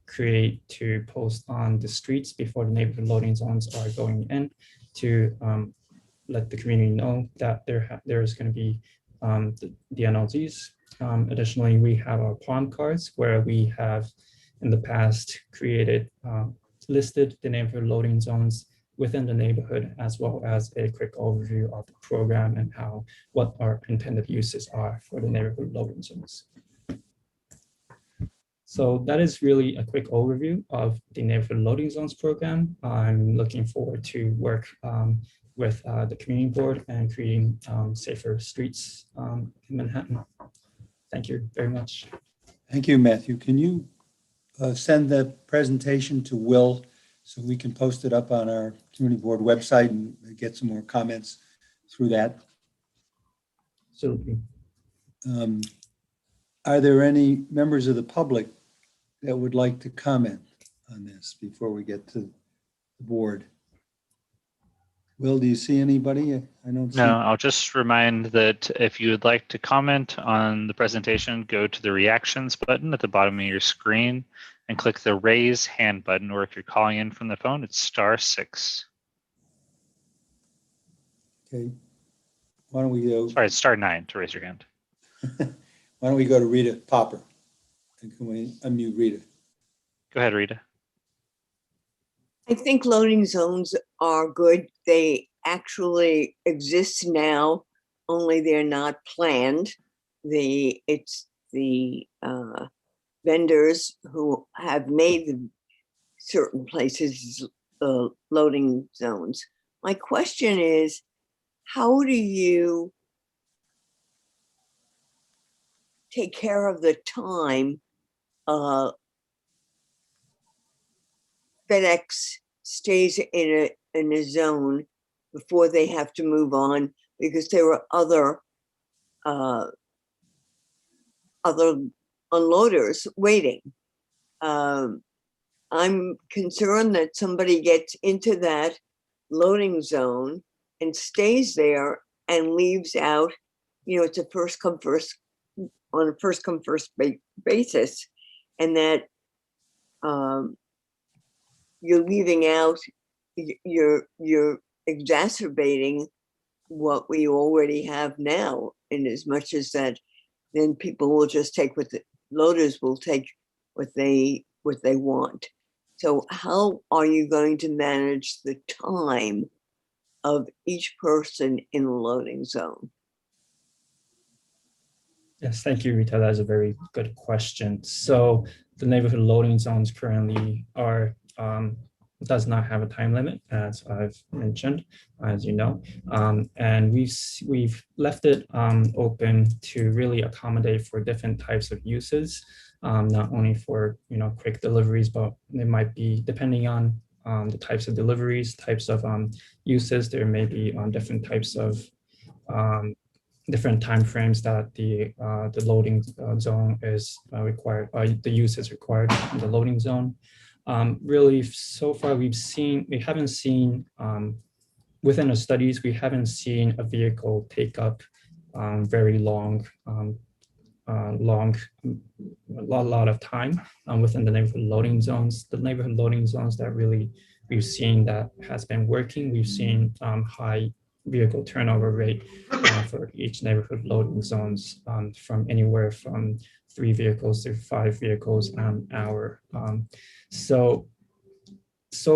create to post on the streets before the neighborhood loading zones are going in to let the community know that there is going to be the NLZs. Additionally, we have our pond cards where we have in the past created, listed the neighborhood loading zones within the neighborhood, as well as a quick overview of the program and what our intended uses are for the neighborhood loading zones. So that is really a quick overview of the neighborhood loading zones program. I'm looking forward to work with the community board and creating safer streets in Manhattan. Thank you very much. Thank you, Matthew. Can you send the presentation to Will so we can post it up on our community board website and get some more comments through that? Absolutely. Are there any members of the public that would like to comment on this before we get to the board? Will, do you see anybody? I don't see. No, I'll just remind that if you would like to comment on the presentation, go to the reactions button at the bottom of your screen and click the raise hand button, or if you're calling in from the phone, it's *6. Okay. Why don't we go? Sorry, it's *9 to raise your hand. Why don't we go to Rita Popper? And can we unmute Rita? Go ahead, Rita. I think loading zones are good. They actually exist now, only they're not planned. It's the vendors who have made certain places loading zones. My question is, how do you take care of the time FedEx stays in a zone before they have to move on, because there are other unloaders waiting. I'm concerned that somebody gets into that loading zone and stays there and leaves out, it's a first come first basis, and that you're leaving out, you're exacerbating what we already have now, in as much as that then people will just take loaders will take what they want. So how are you going to manage the time of each person in the loading zone? Yes, thank you, Rita. That's a very good question. So the neighborhood loading zones currently are does not have a time limit, as I've mentioned, as you know, and we've left it open to really accommodate for different types of uses, not only for quick deliveries, but it might be depending on the types of deliveries, types of uses. There may be different types of different timeframes that the loading zone is required, the use is required in the loading zone. Really, so far we haven't seen, within the studies, we haven't seen a vehicle take up very long, a lot of time within the neighborhood loading zones. The neighborhood loading zones that really we've seen that has been working, we've seen high vehicle turnover rate for each neighborhood loading zones from anywhere from 3 vehicles to 5 vehicles an hour. So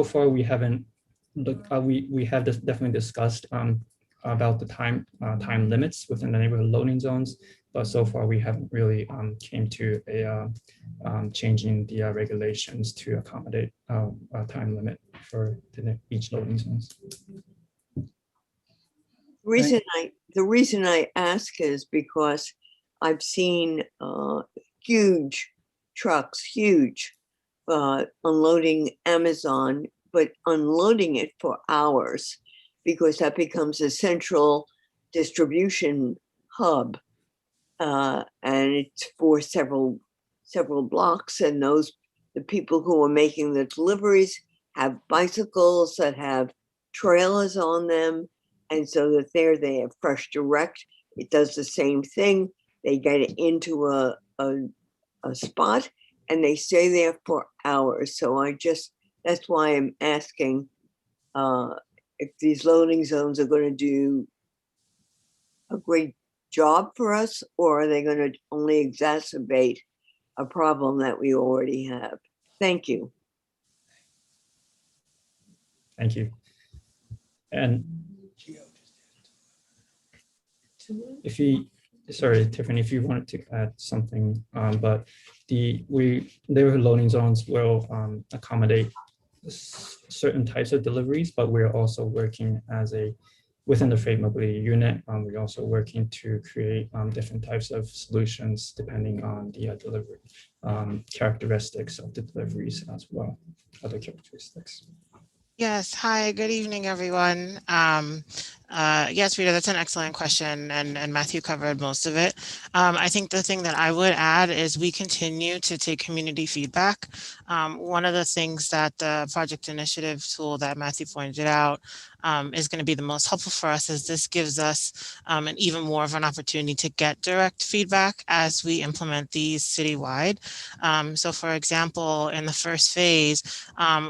far we haven't we have definitely discussed about the time limits within the neighborhood loading zones, but so far we haven't really came to a changing the regulations to accommodate a time limit for each loading zones. The reason I ask is because I've seen huge trucks, unloading Amazon, but unloading it for hours, because that becomes a central distribution hub, and it's for several blocks. And the people who are making the deliveries have bicycles that have trailers on them. And so that they have fresh direct. It does the same thing. They get it into a spot and they stay there for hours. So that's why I'm asking if these loading zones are going to do a great job for us, or are they going to only exacerbate a problem that we already have? Thank you. Thank you. And sorry, Tiffany, if you wanted to add something, but neighborhood loading zones will accommodate certain types of deliveries, but we're also working within the freight mobility unit. We're also working to create different types of solutions depending on the delivery characteristics of the deliveries as well, other characteristics. Yes. Hi, good evening, everyone. Yes, Rita, that's an excellent question, and Matthew covered most of it. I think the thing that I would add is we continue to take community feedback. One of the things that the project initiative tool that Matthew pointed out is going to be the most helpful for us, is this gives us an even more of an opportunity to get direct feedback as we implement these citywide. So for example, in the first phase,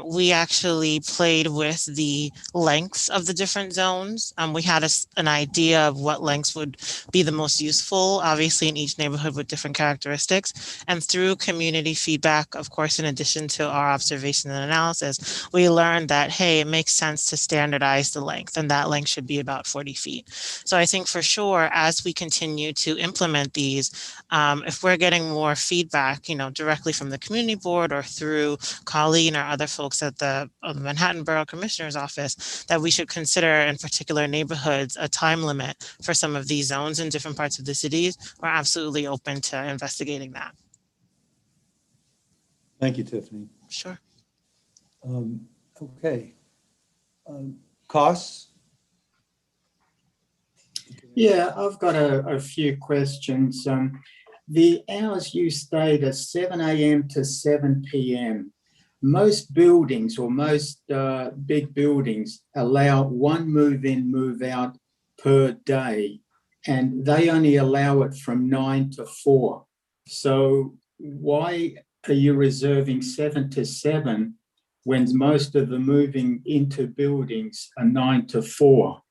we actually played with the lengths of the different zones. We had an idea of what lengths would be the most useful, obviously in each neighborhood with different characteristics. And through community feedback, of course, in addition to our observation and analysis, we learned that, hey, it makes sense to standardize the length, and that length should be about 40 feet. So I think for sure, as we continue to implement these, if we're getting more feedback, directly from the community board or through Colleen or other folks at the Manhattan Borough Commissioner's Office, that we should consider in particular neighborhoods a time limit for some of these zones in different parts of the cities, we're absolutely open to investigating that. Thank you, Tiffany. Sure. Okay. Costs? Yeah, I've got a few questions. The hours you stayed are 7 a.m. to 7 p.m. Most buildings or most big buildings allow one move in, move out per day, and they only allow it from 9 to 4. So why are you reserving 7 to 7 when most of the moving into buildings are 9 to 4?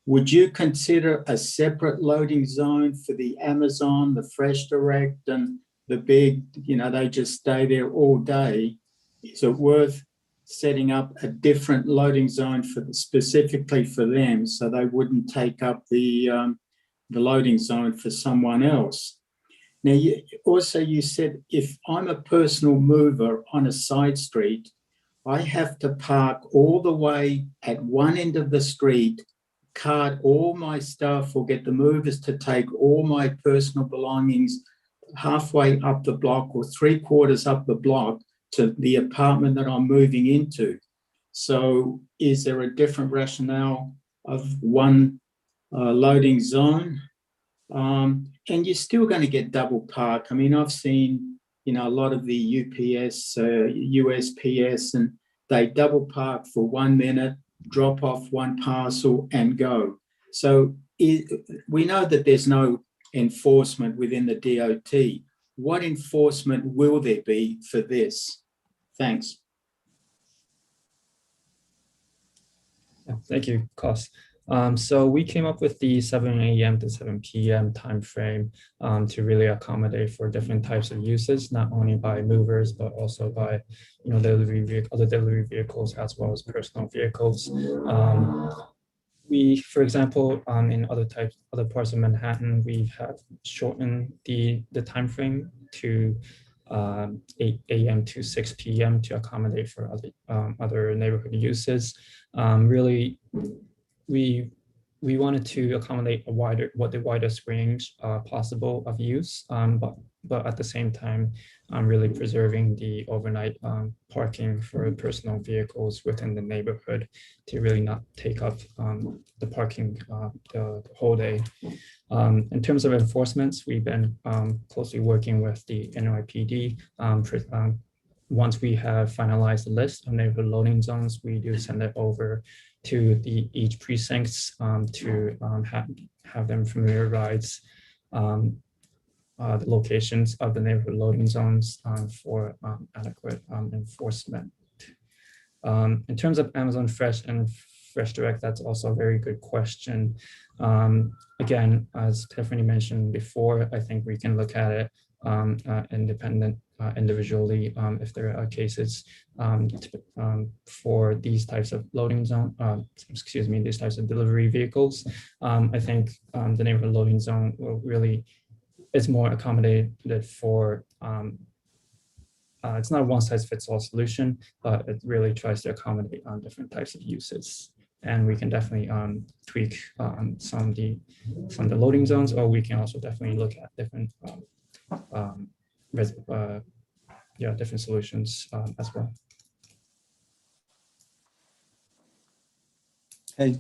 Would you consider a separate loading zone for the Amazon, the Fresh Direct, and the big, they just stay there all day? Is it worth setting up a different loading zone specifically for them, so they wouldn't take up the loading zone for someone else? Now, you said if I'm a personal mover on a side street, I have to park all the way at one end of the street, cart all my stuff or get the movers to take all my personal belongings halfway up the block or 3/4 up the block to the apartment that I'm moving into. So is there a different rationale of one loading zone? And you're still going to get double park. I mean, I've seen, you know, a lot of the UPS, USPS, and they double park for 1 minute, drop off one parcel and go. So we know that there's no enforcement within the DOT. What enforcement will there be for this? Thanks. Yeah, thank you, Cos. So we came up with the 7 a.m. to 7 p.m. timeframe to really accommodate for different types of uses, not only by movers, but also by, you know, other delivery vehicles as well as personal vehicles. We, for example, in other parts of Manhattan, we have shortened the timeframe to 8 a.m. to 6 p.m. to accommodate for other neighborhood uses. Really, we wanted to accommodate the widest range possible of use, but at the same time, really preserving the overnight parking for personal vehicles within the neighborhood to really not take up the parking the whole day. In terms of enforcements, we've been closely working with the NYPD. Once we have finalized the list of neighborhood loading zones, we do send it over to each precincts to have them familiarize the locations of the neighborhood loading zones for adequate enforcement. In terms of Amazon Fresh and Fresh Direct, that's also a very good question. Again, as Tiffany mentioned before, I think we can look at it individually if there are cases for these types of loading zone, these types of delivery vehicles. I think the neighborhood loading zone will really, it's more accommodated for, it's not a one-size-fits-all solution, but it really tries to accommodate different types of uses. And we can definitely tweak some of the loading zones, or we can also definitely look at different different solutions as well. Hey,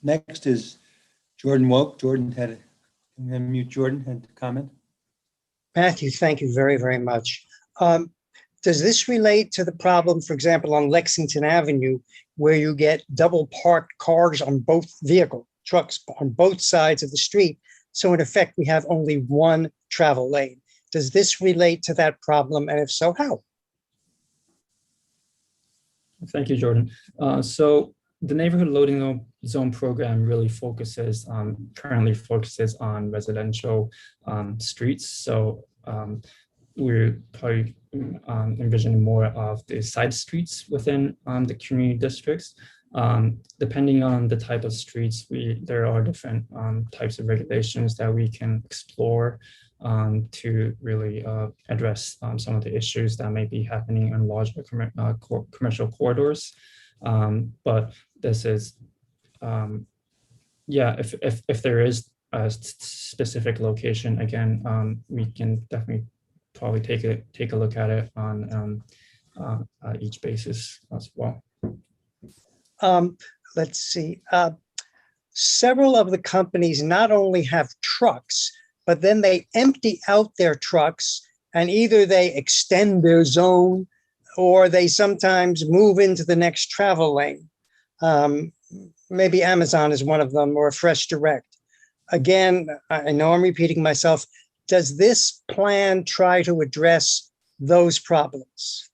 next is Jordan Woke. Jordan had a, can we unmute Jordan, had a comment? Matthew, thank you very, very much. Does this relate to the problem, for example, on Lexington Avenue, where you get double parked cars on both trucks on both sides of the street? So in effect, we have only one travel lane. Does this relate to that problem? And if so, how? Thank you, Jordan. So the neighborhood loading zone program really currently focuses on residential streets. So we're probably envisioning more of the side streets within the community districts. Depending on the type of streets, there are different types of regulations that we can explore to really address some of the issues that may be happening in larger commercial corridors. But this is, if there is a specific location, again, we can definitely probably take a look at it on each basis as well. Let's see. Several of the companies not only have trucks, but then they empty out their trucks and either they extend their zone or they sometimes move into the next travel lane. Maybe Amazon is one of them, or Fresh Direct. Again, I know I'm repeating myself. Does this plan try to address those problems?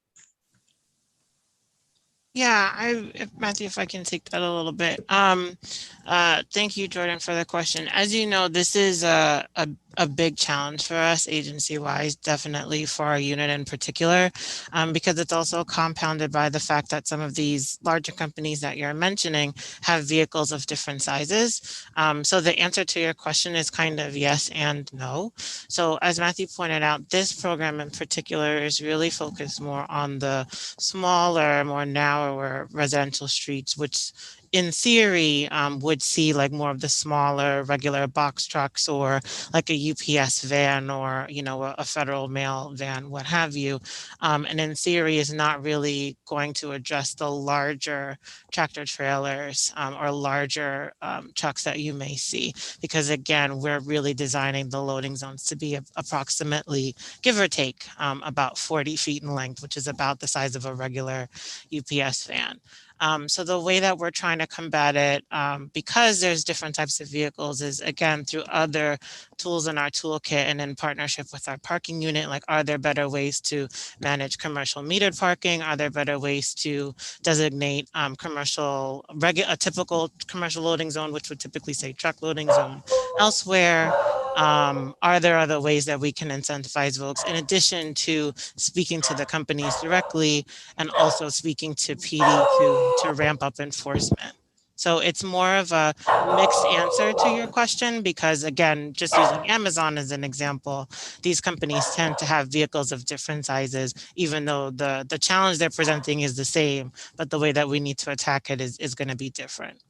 Yeah, Matthew, if I can take that a little bit. Thank you, Jordan, for the question. As you know, this is a big challenge for us agency-wise, definitely for our unit in particular, because it's also compounded by the fact that some of these larger companies that you're mentioning have vehicles of different sizes. So the answer to your question is kind of yes and no. So as Matthew pointed out, this program in particular is really focused more on the smaller, more narrower residential streets, which in theory would see like more of the smaller regular box trucks or like a UPS van or, you know, a federal mail van, what have you. And in theory is not really going to address the larger tractor trailers or larger trucks that you may see. Because again, we're really designing the loading zones to be approximately, give or take, about 40 feet in length, which is about the size of a regular UPS van. So the way that we're trying to combat it, because there's different types of vehicles, is again through other tools in our toolkit and in partnership with our parking unit. Like, are there better ways to manage commercial metered parking? Are there better ways to designate a typical commercial loading zone, which would typically say truck loading zone elsewhere? Are there other ways that we can incentivize folks in addition to speaking to the companies directly and also speaking to PD to ramp up enforcement? So it's more of a mixed answer to your question, because again, just using Amazon as an example, these companies tend to have vehicles of different sizes, even though the challenge they're presenting is the same, but the way that we need to attack it is going to be different.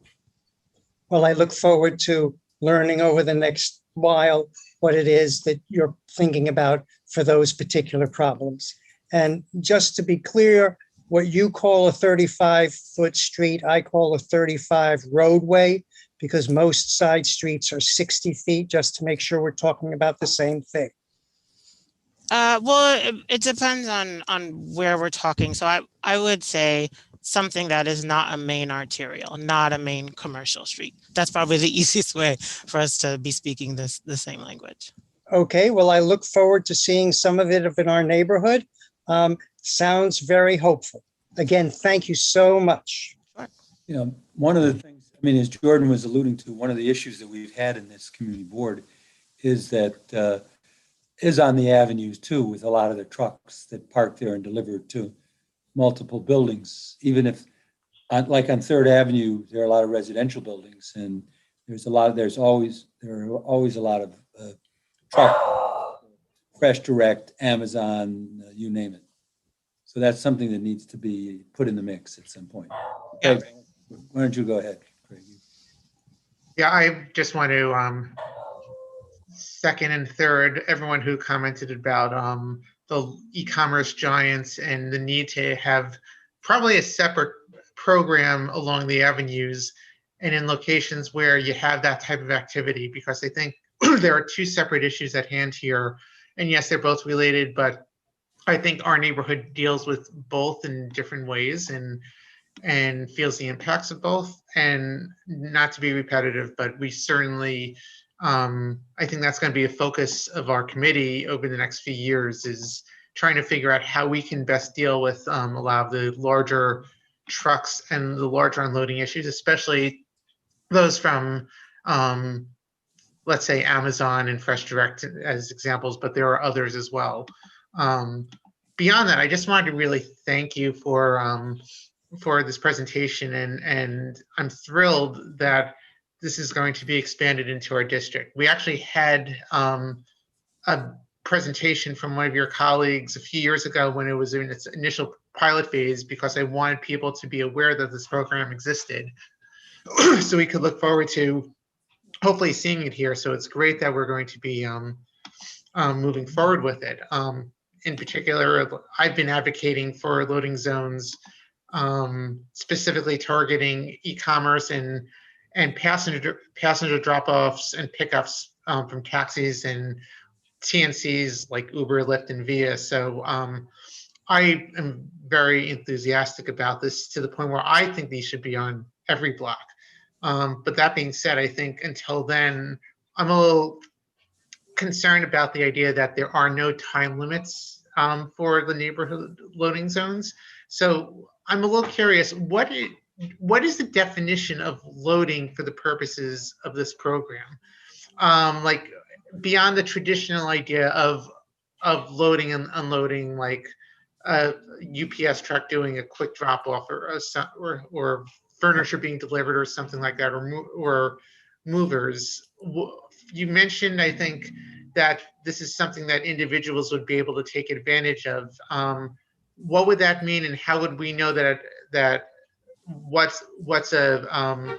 Well, I look forward to learning over the next while what it is that you're thinking about for those particular problems. And just to be clear, what you call a 35-foot street, I call a 35 roadway, because most side streets are 60 feet, just to make sure we're talking about the same thing. Well, it depends on where we're talking. So I would say something that is not a main arterial, not a main commercial street. That's probably the easiest way for us to be speaking the same language. Okay, well, I look forward to seeing some of it in our neighborhood. Sounds very hopeful. Again, thank you so much. You know, one of the things, I mean, as Jordan was alluding to, one of the issues that we've had in this community board is that is on the avenues too, with a lot of the trucks that park there and deliver to multiple buildings. Even if, like on 3rd Avenue, there are a lot of residential buildings, and there are always a lot of truck, Fresh Direct, Amazon, you name it. So that's something that needs to be put in the mix at some point. Okay, why don't you go ahead, Craig? Yeah, I just want to second and third everyone who commented about the e-commerce giants and the need to have probably a separate program along the avenues and in locations where you have that type of activity, because I think there are two separate issues at hand here. And yes, they're both related, but I think our neighborhood deals with both in different ways and feels the impacts of both. And not to be repetitive, but we certainly, I think that's going to be a focus of our committee over the next few years, is trying to figure out how we can best deal with a lot of the larger trucks and the larger unloading issues, especially those from, let's say, Amazon and Fresh Direct as examples, but there are others as well. Beyond that, I just wanted to really thank you for this presentation, and I'm thrilled that this is going to be expanded into our district. We actually had a presentation from one of your colleagues a few years ago when it was in its initial pilot phase, because I wanted people to be aware that this program existed so we could look forward to hopefully seeing it here. So it's great that we're going to be moving forward with it. In particular, I've been advocating for loading zones specifically targeting e-commerce and passenger drop-offs and pickups from taxis and TNCs like Uber, Lyft, and Via. So I am very enthusiastic about this, to the point where I think these should be on every block. But that being said, I think until then, I'm a little concerned about the idea that there are no time limits for the neighborhood loading zones. So I'm a little curious, what is the definition of loading for the purposes of this program? Like beyond the traditional idea of loading and unloading, like a UPS truck doing a quick drop off, or furniture being delivered or something like that, or movers. You mentioned, I think, that this is something that individuals would be able to take advantage of. What would that mean, and how would we know that what's a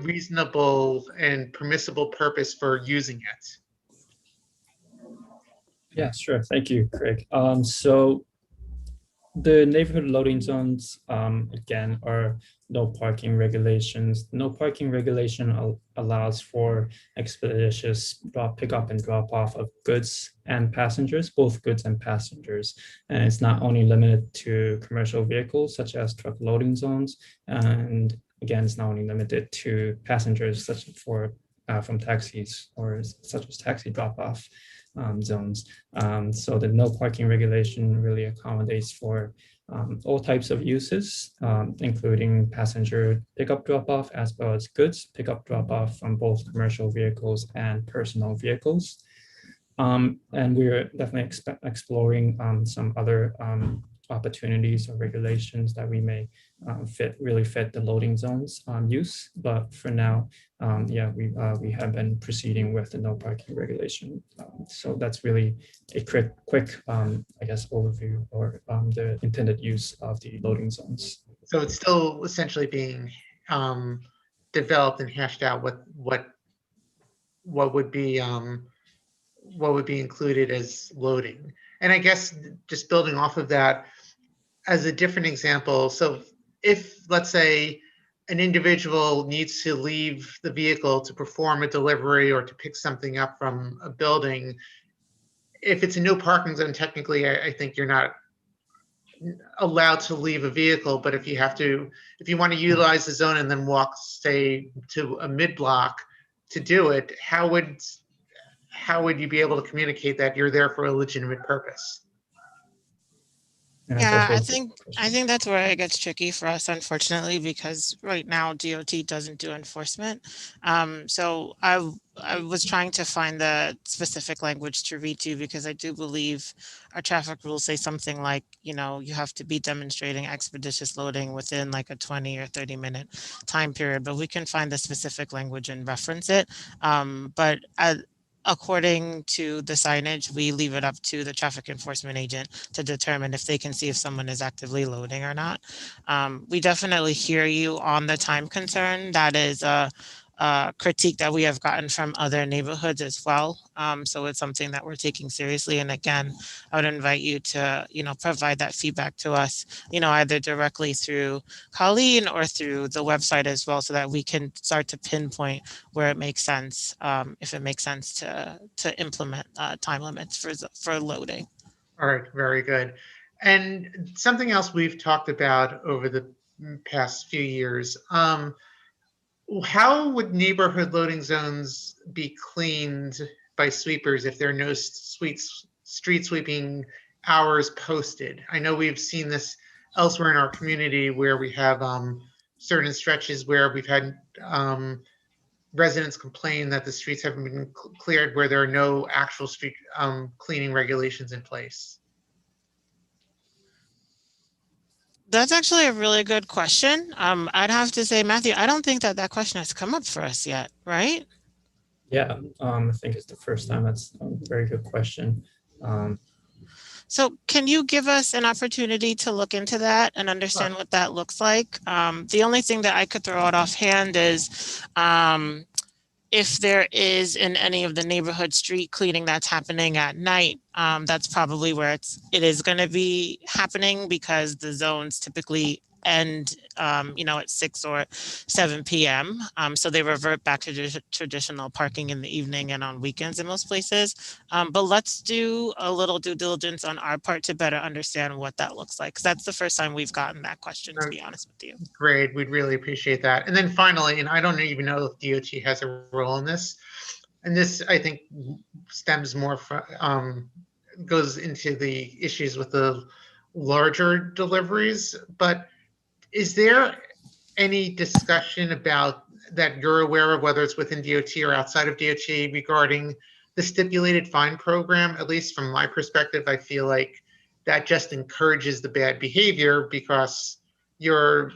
reasonable and permissible purpose for using it? Yeah, sure. Thank you, Craig. So the neighborhood loading zones, again, are no parking regulations. No parking regulation allows for expeditious pick up and drop off of goods and passengers, both goods and passengers. And it's not only limited to commercial vehicles such as truck loading zones. And again, it's not only limited to passengers such from taxis or such as taxi drop off zones. So the no parking regulation really accommodates for all types of uses, including passenger pickup drop off as well as goods pickup drop off from both commercial vehicles and personal vehicles. And we're definitely exploring some other opportunities or regulations that we may really fit the loading zones use. But for now, yeah, we have been proceeding with the no parking regulation. So that's really a quick I guess, overview or the intended use of the loading zones. So it's still essentially being developed and hashed out what would be included as loading. And I guess just building off of that, as a different example, so if, let's say, an individual needs to leave the vehicle to perform a delivery or to pick something up from a building, if it's a no parking zone, technically, I think you're not allowed to leave a vehicle. But if you want to utilize the zone and then walk, say, to a mid-block to do it, how would you be able to communicate that you're there for a legitimate purpose? Yeah, I think that's where it gets tricky for us, unfortunately, because right now DOT doesn't do enforcement. So I was trying to find the specific language to read to, because I do believe our traffic rules say something like, you have to be demonstrating expeditious loading within like a 20 or 30-minute time period, but we can find the specific language and reference it. But according to the signage, we leave it up to the traffic enforcement agent to determine if they can see if someone is actively loading or not. We definitely hear you on the time concern. That is a critique that we have gotten from other neighborhoods as well. So it's something that we're taking seriously. And again, I would invite you to, provide that feedback to us, either directly through Colleen or through the website as well, so that we can start to pinpoint where it makes sense, if it makes sense to implement time limits for loading. All right, very good. And something else we've talked about over the past few years, how would neighborhood loading zones be cleaned by sweepers if there are no street sweeping hours posted? I know we've seen this elsewhere in our community where we have certain stretches where we've had residents complain that the streets haven't been cleared where there are no actual street cleaning regulations in place. That's actually a really good question. I'd have to say, Matthew, I don't think that question has come up for us yet, right? Yeah, I think it's the first time. That's a very good question. So can you give us an opportunity to look into that and understand what that looks like? The only thing that I could throw out offhand is if there is in any of the neighborhood street cleaning that's happening at night, that's probably where it is going to be happening, because the zones typically end, at 6 or 7 p.m. So they revert back to traditional parking in the evening and on weekends in most places. But let's do a little due diligence on our part to better understand what that looks like, because that's the first time we've gotten that question, to be honest with you. Great, we'd really appreciate that. And then finally, and I don't even know if DOT has a role in this, and this I think stems more from, goes into the issues with the larger deliveries, but is there any discussion about that you're aware of, whether it's within DOT or outside of DOT, regarding the stipulated fine program? At least from my perspective, I feel like that just encourages the bad behavior, because you're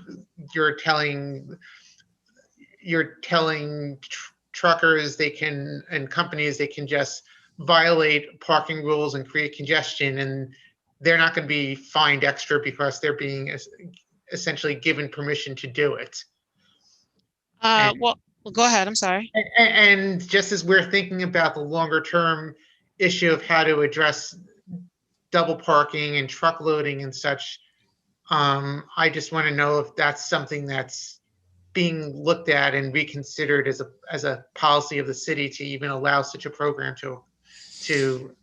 telling truckers they can, and companies, they can just violate parking rules and create congestion, and they're not going to be fined extra because they're being essentially given permission to do it. Well, go ahead. I'm sorry. And just as we're thinking about the longer term issue of how to address double parking and truck loading and such, I just want to know if that's something that's being looked at and reconsidered as a policy of the city to even allow such a program to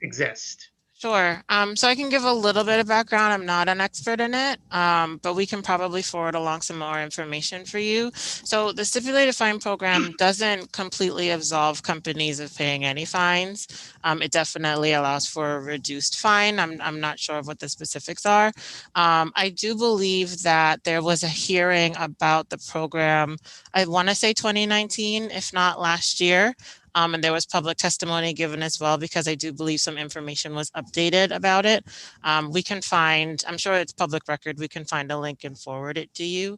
exist. Sure. So I can give a little bit of background. I'm not an expert in it, but we can probably forward along some more information for you. So the stipulated fine program doesn't completely absolve companies of paying any fines. It definitely allows for a reduced fine. I'm not sure of what the specifics are. I do believe that there was a hearing about the program, I want to say 2019, if not last year. And there was public testimony given as well, because I do believe some information was updated about it. We can find, I'm sure it's public record, we can find a link and forward it to you,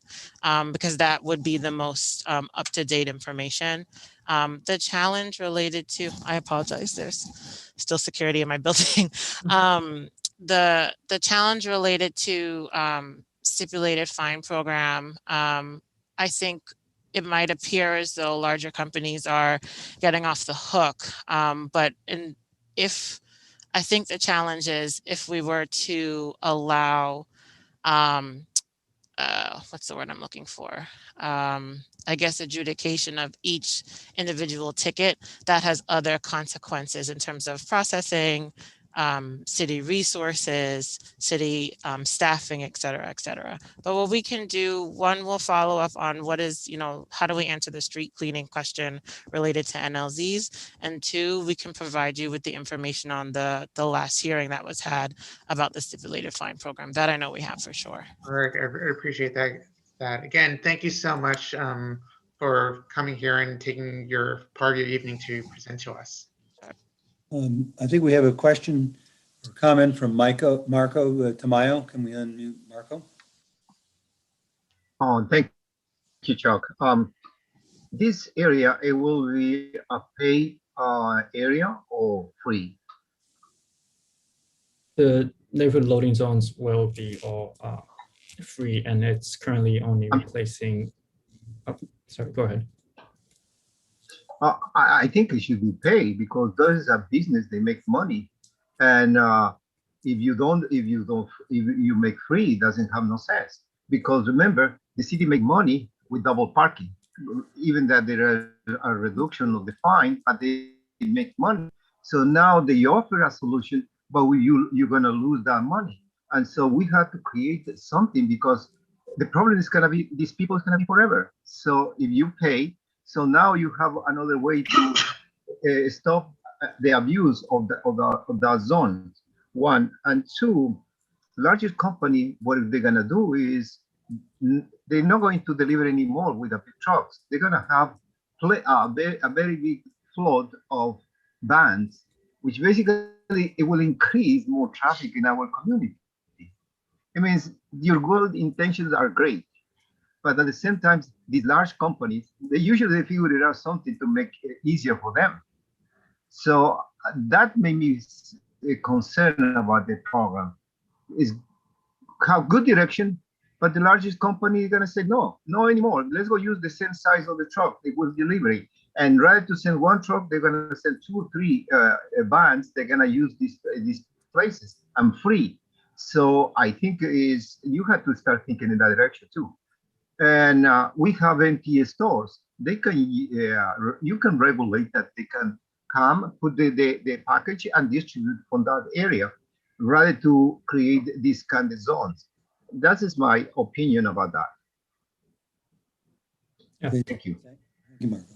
because that would be the most up-to-date information. The challenge related to, I apologize, there's still security in my building. The challenge related to stipulated fine program, I think it might appear as though larger companies are getting off the hook. But if I think the challenge is if we were to allow, what's the word I'm looking for? I guess adjudication of each individual ticket, that has other consequences in terms of processing, city resources, city staffing, et cetera, et cetera. But what we can do, one, we'll follow up on what is, how do we answer the street cleaning question related to NLZs? And two, we can provide you with the information on the last hearing that was had about the stipulated fine program. That I know we have for sure. All right, I appreciate that. Again, thank you so much for coming here and taking your part of your evening to present to us. I think we have a question or comment from Marco Tamayo. Can we unmute Marco? Oh, thank you, Chuck. This area, it will be a paid area or free? The neighborhood loading zones will be all free, and it's currently only replacing. Oh, sorry, go ahead. I think it should be paid, because this is a business, they make money, and if you make free, it doesn't have no sense. Because remember, the city make money with double parking, even that there is a reduction of the fine, but they make money. So now they offer a solution, but you're gonna lose that money, and so we have to create something, because the problem is gonna be these people is gonna be forever. So if you pay. So now you have another way to stop the abuse of the zones. One, and two, largest company, what they're gonna do is they're not going to deliver anymore with the big trucks. They're gonna have a very big flood of vans, which basically it will increase more traffic in our community. It means your good intentions are great, but at the same time, these large companies, they usually figure out something to make it easier for them. So that made me concerned about the program. Is have good direction, but the largest company is gonna say no anymore. Let's go use the same size of the truck. It was delivery, and rather to send one truck, they're gonna send 2 or 3 vans. They're gonna use these places. I'm free. So I think you have to start thinking in that direction too. And we have empty stores. They can you can regulate that they can come, put the package and distribute from that area, rather to create these kind of zones. That is my opinion about that. Yeah. Thank you. Thank you, Marco.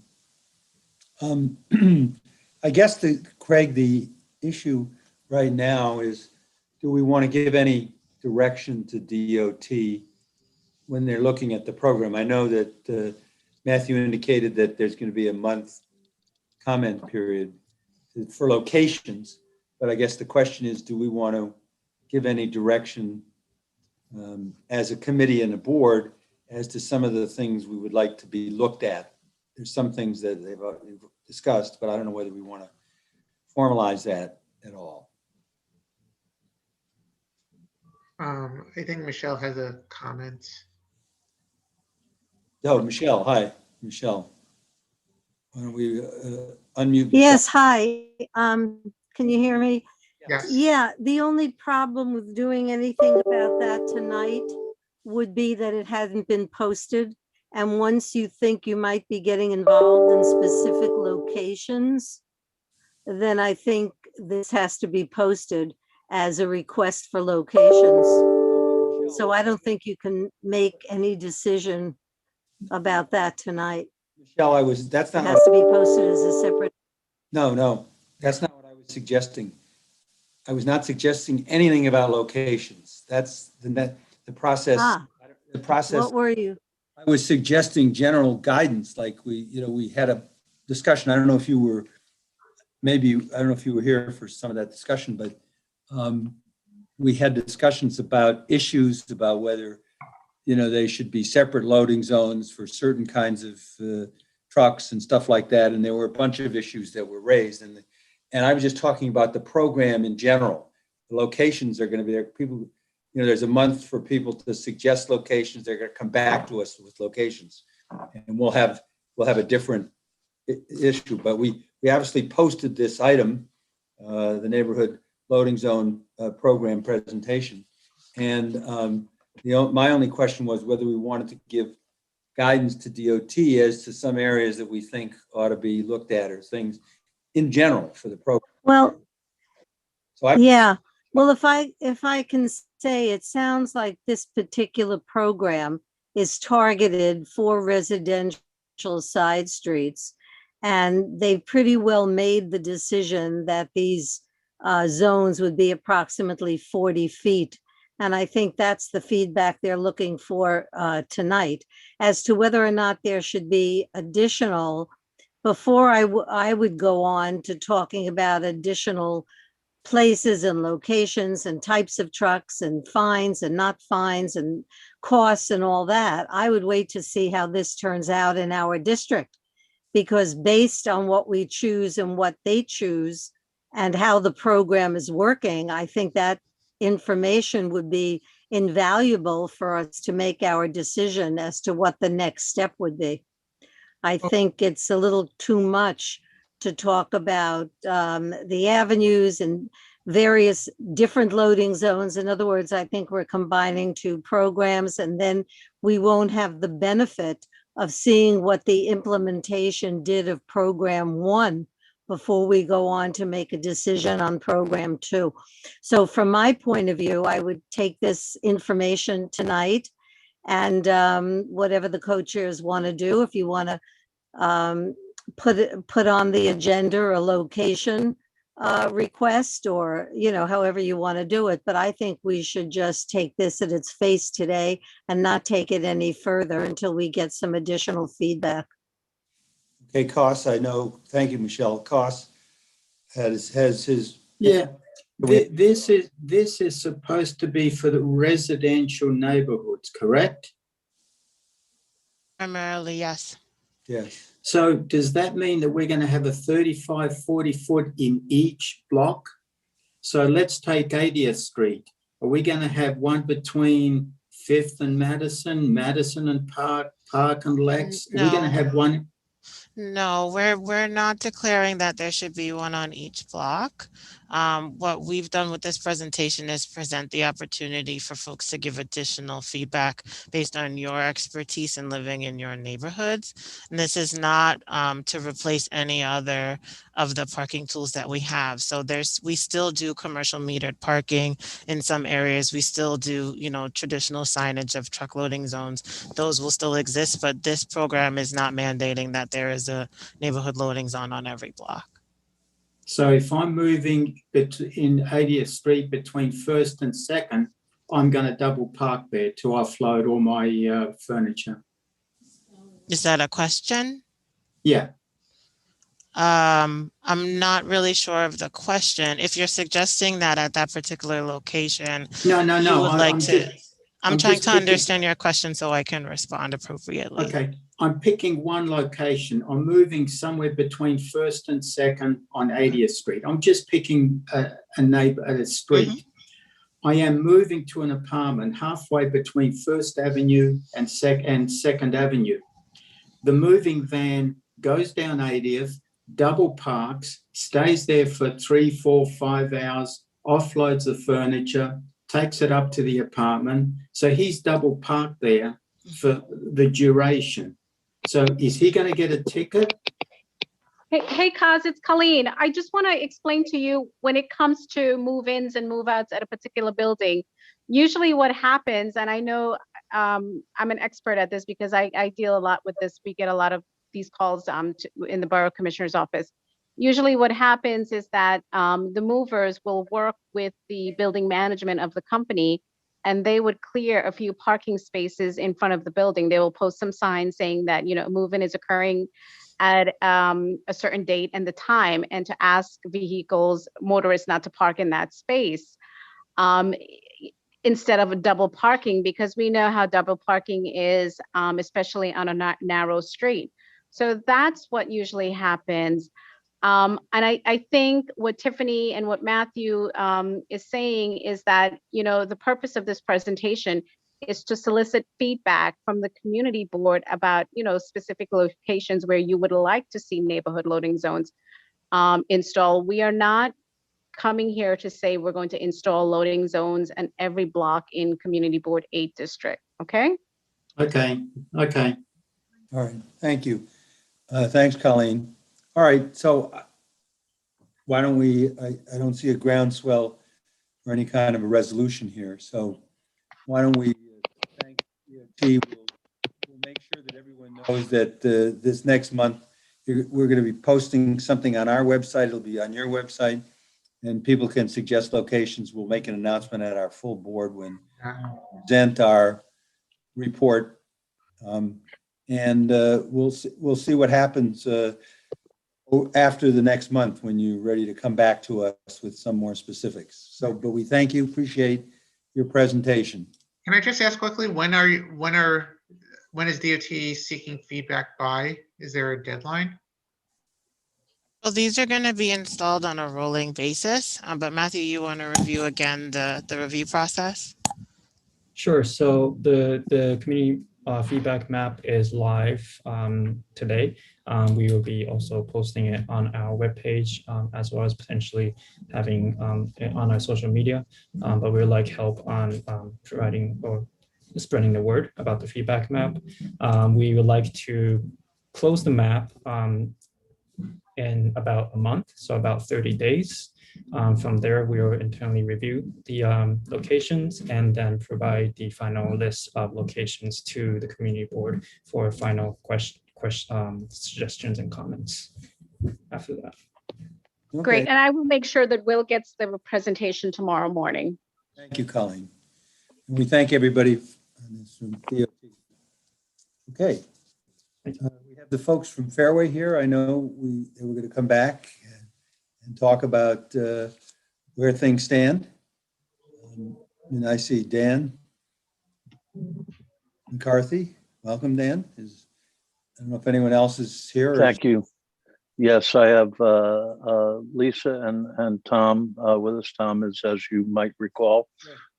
I guess, Craig, the issue right now is, do we want to give any direction to DOT when they're looking at the program. I know that Matthew indicated that there's going to be a month comment period for locations, but I guess the question is, do we want to give any direction as a committee and a board as to some of the things we would like to be looked at? There's some things that they've discussed, but I don't know whether we want to formalize that at all. I think Michelle has a comment. Oh, Michelle, hi, Michelle. Why don't we unmute? Yes, hi. Can you hear me? Yes. Yeah, the only problem with doing anything about that tonight would be that it hasn't been posted. And once you think you might be getting involved in specific locations, then I think this has to be posted as a request for locations. So I don't think you can make any decision about that tonight. Michelle, that's not. It has to be posted as a separate. No, that's not what I was suggesting. I was not suggesting anything about locations. That's the process. The process. What were you? I was suggesting general guidance, like we had a discussion. I don't know if you were, I don't know if you were here for some of that discussion, but we had discussions about issues about whether, they should be separate loading zones for certain kinds of trucks and stuff like that. And there were a bunch of issues that were raised. And I was just talking about the program in general. The locations are going to be there. People, there's a month for people to suggest locations. They're going to come back to us with locations, and we'll have a different issue. But we obviously posted this item, the neighborhood loading zone program presentation, and my only question was whether we wanted to give guidance to DOT as to some areas that we think ought to be looked at, or things in general for the program. Well, so yeah. Well, if I can say, it sounds like this particular program is targeted for residential side streets, and they've pretty well made the decision that these zones would be approximately 40 feet. And I think that's the feedback they're looking for tonight. As to whether or not there should be additional, before I would go on to talking about additional places and locations and types of trucks and fines and not fines and costs and all that, I would wait to see how this turns out in our district, because based on what we choose and what they choose and how the program is working, I think that information would be invaluable for us to make our decision as to what the next step would be. I think it's a little too much to talk about the avenues and various different loading zones. In other words, I think we're combining two programs, and then we won't have the benefit of seeing what the implementation did of program 1 before we go on to make a decision on program 2. So from my point of view, I would take this information tonight, and whatever the co-chairs want to do, if you want to put on the agenda a location request, or however you want to do it. But I think we should just take this at its face today and not take it any further until we get some additional feedback. Okay, Koss, I know. Thank you, Michelle. Koss has his. Yeah, this is supposed to be for the residential neighborhoods, correct? Primarily, yes. Yes. So does that mean that we're going to have a 35, 40 foot in each block? So let's take 80th Street. Are we going to have one between 5th and Madison and Park and Lex? Are we going to have one? No, we're not declaring that there should be one on each block. What we've done with this presentation is present the opportunity for folks to give additional feedback based on your expertise in living in your neighborhoods. And this is not to replace any other of the parking tools that we have. So we still do commercial metered parking in some areas. We still do, traditional signage of truck loading zones. Those will still exist, but this program is not mandating that there is a neighborhood loading zone on every block. So if I'm moving in 80th Street between 1st and 2nd, I'm going to double park there to offload all my furniture. Is that a question? Yeah. I'm not really sure of the question. If you're suggesting that at that particular location, No. you would like I'm to, I'm trying just to picking- understand your question so I can respond appropriately. Okay, I'm picking one location. I'm moving somewhere between 1st and 2nd on 80th Street. I'm just picking a street. I am moving to an apartment halfway between 1st Avenue and 2nd Avenue. The moving van goes down 80th, double parks, stays there for 3, 4, 5 hours, offloads the furniture, takes it up to the apartment. So he's double parked there for the duration. So is he going to get a ticket? Hey, Kaz, it's Colleen. I just want to explain to you when it comes to move-ins and move-outs at a particular building, usually what happens, and I know I'm an expert at this because I deal a lot with this. We get a lot of these calls in the Borough Commissioner's office. Usually what happens is that the movers will work with the building management of the company, and they would clear a few parking spaces in front of the building. They will post some signs saying that, you know, move-in is occurring at a certain date and the time, and to ask motorists not to park in that space instead of a double parking, because we know how double parking is, especially on a narrow street. So that's what usually happens. And I think what Tiffany and what Matthew is saying is that, you know, the purpose of this presentation is to solicit feedback from the community board about, you know, specific locations where you would like to see neighborhood loading zones installed. We are not coming here to say we're going to install loading zones in every block in Community Board 8 district, okay? Okay. All right, thank you. Thanks, Colleen. All right, so why don't we, I don't see a groundswell or any kind of a resolution here. So why don't we thank DOT. We'll make sure that everyone knows that this next month, we're going to be posting something on our website. It'll be on your website, and people can suggest locations. We'll make an announcement at our full board when we present our report. And we'll see what happens after the next month when you're ready to come back to us with some more specifics. So, but we thank you, appreciate your presentation. Can I just ask quickly, when is DOT seeking feedback by? Is there a deadline? Well, these are going to be installed on a rolling basis, but Matthew, you want to review again the review process? Sure. So the community feedback map is live today. We will be also posting it on our webpage as well as potentially having it on our social media. But we would like help on providing or spreading the word about the feedback map. We would like to close the map in about a month, so about 30 days. From there, we will internally review the locations and then provide the final list of locations to the community board for final suggestions and comments after that. Okay. Great, and I will make sure that Will gets the presentation tomorrow morning. Thank you, Colleen. And we thank everybody on this from DOT. Okay. We have the folks from Fairway here. I know they were going to come back and talk about where things stand. And I see Dan McCarthy. Welcome, Dan. I don't know if anyone else is here. Thank you. Yes, I have Lisa and Tom with us. Tom is, as you might recall,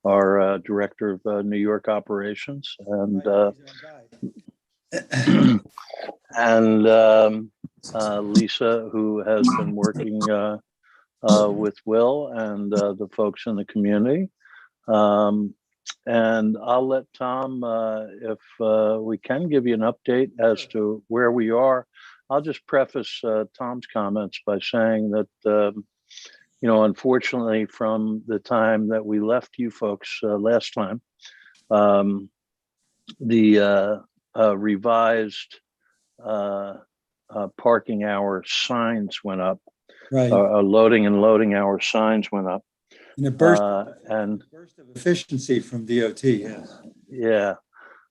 our Director of New York Operations. And Lisa, who has been working with Will and the folks in the community. And I'll let Tom, if we can give you an update as to where we are. I'll just preface Tom's comments by saying that, you know, unfortunately, from the time that we left you folks last time, the revised parking hour signs went up. Right. Loading and loading hour signs went up. And a burst and of efficiency from DOT, yes. yeah,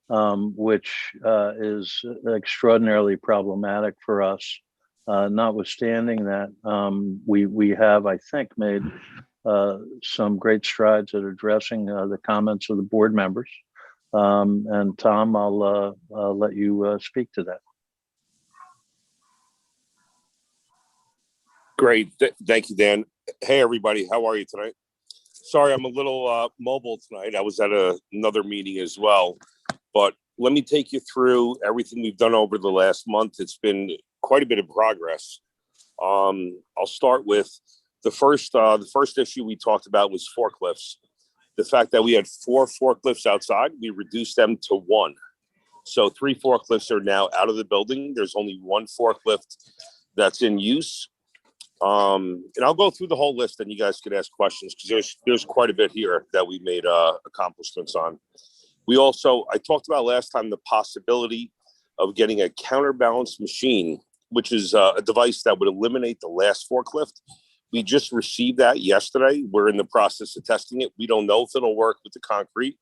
which is extraordinarily problematic for us. Notwithstanding that, we have, I think, made some great strides at addressing the comments of the board members. And Tom, I'll let you speak to that. Great. Thank you, Dan. Hey, everybody. How are you tonight? Sorry, I'm a little mobile tonight. I was at another meeting as well. But let me take you through everything we've done over the last month. It's been quite a bit of progress. I'll start with the first issue we talked about was forklifts. The fact that we had 4 forklifts outside, we reduced them to 1. So 3 forklifts are now out of the building. There's only 1 forklift that's in use. And I'll go through the whole list and you guys could ask questions because there's quite a bit here that we made accomplishments on. I talked about last time the possibility of getting a counterbalance machine, which is a device that would eliminate the last forklift. We just received that yesterday. We're in the process of testing it. We don't know if it'll work with the concrete.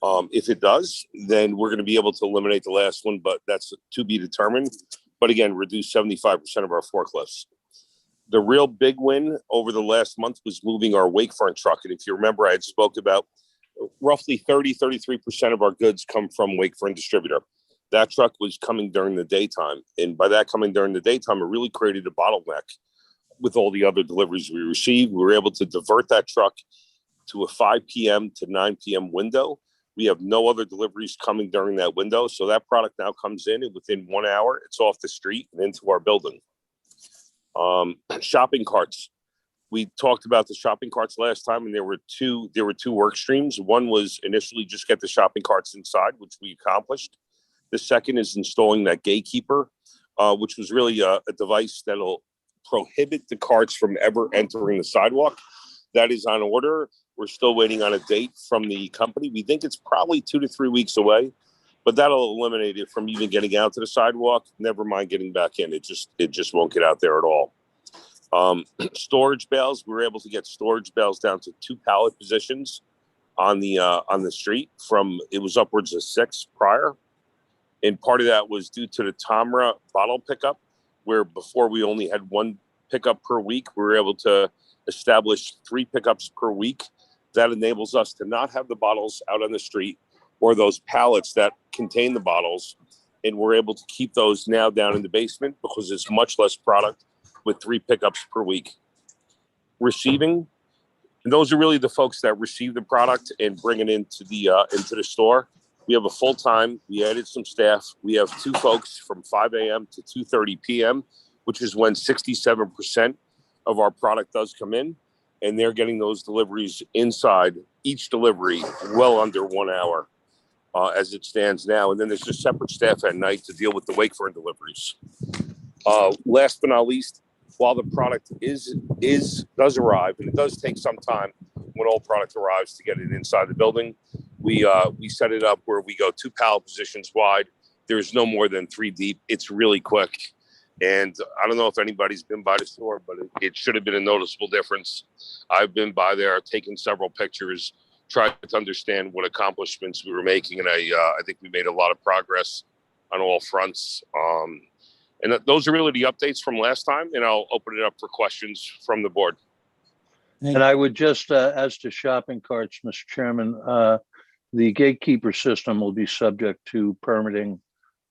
If it does, then we're going to be able to eliminate the last one, but that's to be determined. But again, reduce 75% of our forklifts. The real big win over the last month was moving our Wakefront truck. And if you remember, I had spoke about roughly 33% of our goods come from Wakefront distributor. That truck was coming during the daytime. And by that coming during the daytime, it really created a bottleneck with all the other deliveries we received. We were able to divert that truck to a 5 p.m. to 9 p.m. window. We have no other deliveries coming during that window. So that product now comes in and within 1 hour, it's off the street and into our building. Shopping carts. We talked about the shopping carts last time, and there were two work streams. One was initially just get the shopping carts inside, which we accomplished. The second is installing that gatekeeper, which was really a device that'll prohibit the carts from ever entering the sidewalk. That is on order. We're still waiting on a date from the company. We think it's probably 2 to 3 weeks away, but that'll eliminate it from even getting out to the sidewalk. Never mind getting back in. It just won't get out there at all. Storage bales. We were able to get storage bales down to 2 pallet positions on the street from, it was upwards of 6 prior. And part of that was due to the Tomra bottle pickup, where before we only had 1 pickup per week. We were able to establish 3 pickups per week. That enables us to not have the bottles out on the street or those pallets that contain the bottles. And we're able to keep those now down in the basement because it's much less product with 3 pickups per week. Receiving, and those are really the folks that receive the product and bring it into the store. We have a full-time, we added some staff. We have 2 folks from 5 a.m. to 2:30 p.m., which is when 67% of our product does come in. And they're getting those deliveries inside, each delivery well under 1 hour as it stands now. And then there's just separate staff at night to deal with the Wakefront deliveries. Last but not least, while the product does arrive, and it does take some time when all product arrives to get it inside the building, we set it up where we go 2 pallet positions wide. There's no more than 3 deep. It's really quick. And I don't know if anybody's been by the store, but it should have been a noticeable difference. I've been by there, taken several pictures, tried to understand what accomplishments we were making. And I think we made a lot of progress on all fronts. And those are really the updates from last time. And I'll open it up for questions from the board. And I would just, as to shopping carts, Mr. Chairman, the gatekeeper system will be subject to permitting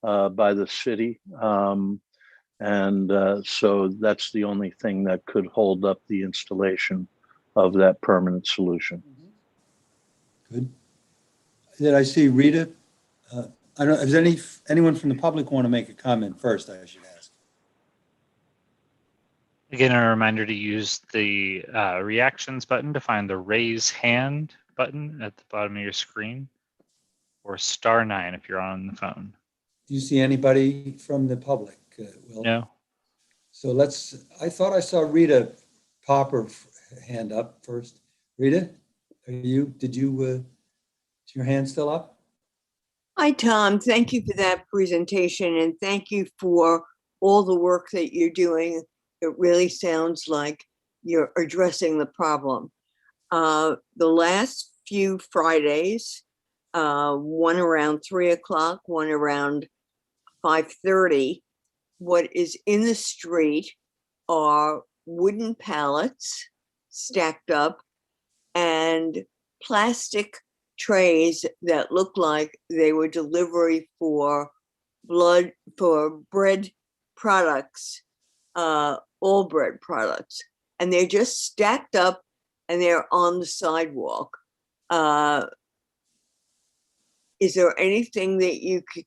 by the city. So that's the only thing that could hold up the installation of that permanent solution. Good. Did I see Rita? I don't know, does anyone from the public want to make a comment first, I should ask? Again, a reminder to use the reactions button to find the raise hand button at the bottom of your screen, or *9 if you're on the phone. Do you see anybody from the public? Will? No. So I thought I saw Rita pop her hand up first. Rita, is your hand still up? Hi, Tom. Thank you for that presentation, and thank you for all the work that you're doing. It really sounds like you're addressing the problem. The last few Fridays, one around 3 o'clock, one around 5:30, what is in the street are wooden pallets stacked up and plastic trays that look like they were delivery for bread products, all bread products. And they're just stacked up and they're on the sidewalk. Is there anything that you could,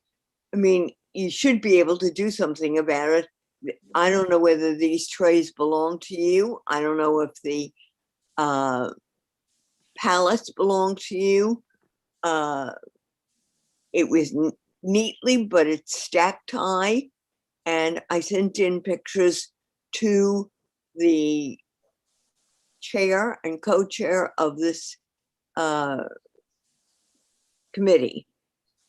I mean, you should be able to do something about it. I don't know whether these trays belong to you. I don't know if the pallets belong to you. It was neatly, but it's stacked high. And I sent in pictures to the chair and co-chair of this committee.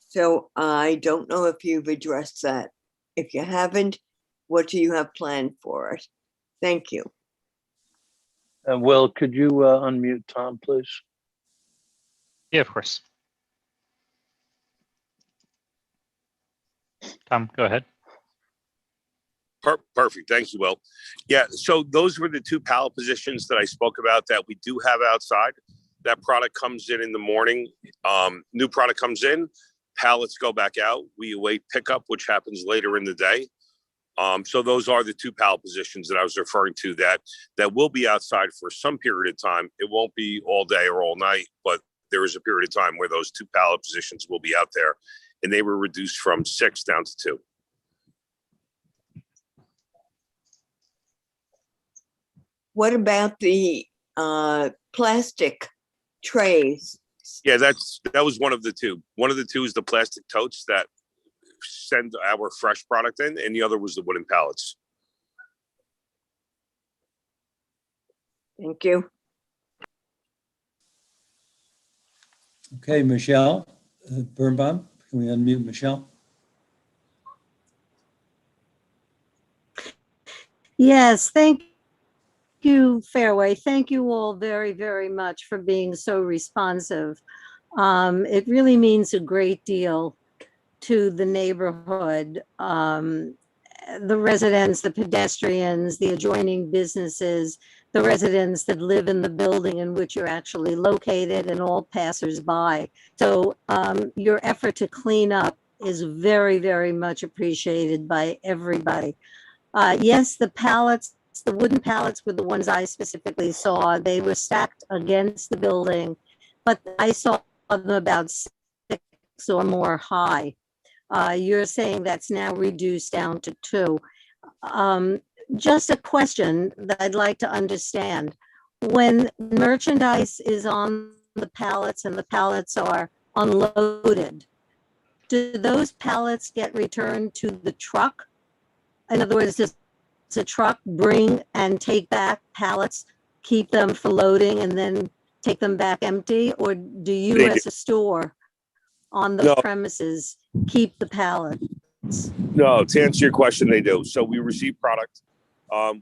So I don't know if you've addressed that. If you haven't, what do you have planned for it? Thank you. Will, could you unmute Tom, please? Yeah, of course. Tom, go ahead. Perfect. Thank you, Will. Yeah, so those were the two pallet positions that I spoke about that we do have outside. That product comes in the morning. New product comes in, pallets go back out. We await pickup, which happens later in the day. So those are the two pallet positions that I was referring to that will be outside for some period of time. It won't be all day or all night, but there is a period of time where those two pallet positions will be out there, and they were reduced from 6 down to 2. What about the plastic trays? Yeah, that was one of the two. One of the two is the plastic totes that send our fresh product in, and the other was the wooden pallets. Thank you. Okay, Michelle Birnbaum, can we unmute Michelle? Yes, thank you, Fairway. Thank you all very, very much for being so responsive. It really means a great deal to the neighborhood, the residents, the pedestrians, the adjoining businesses, the residents that live in the building in which you're actually located, and all passersby. So your effort to clean up is very, very much appreciated by everybody. Yes, the pallets, the wooden pallets were the ones I specifically saw. They were stacked against the building, but I saw them about 6 or more high. You're saying that's now reduced down to 2. Just a question that I'd like to understand. When merchandise is on the pallets and the pallets are unloaded, do those pallets get returned to the truck? In other words, does the truck bring and take back pallets, keep them for loading, and then take them back empty? Or do you as a store on the premises keep the pallets? No, to answer your question, they do. So we receive product.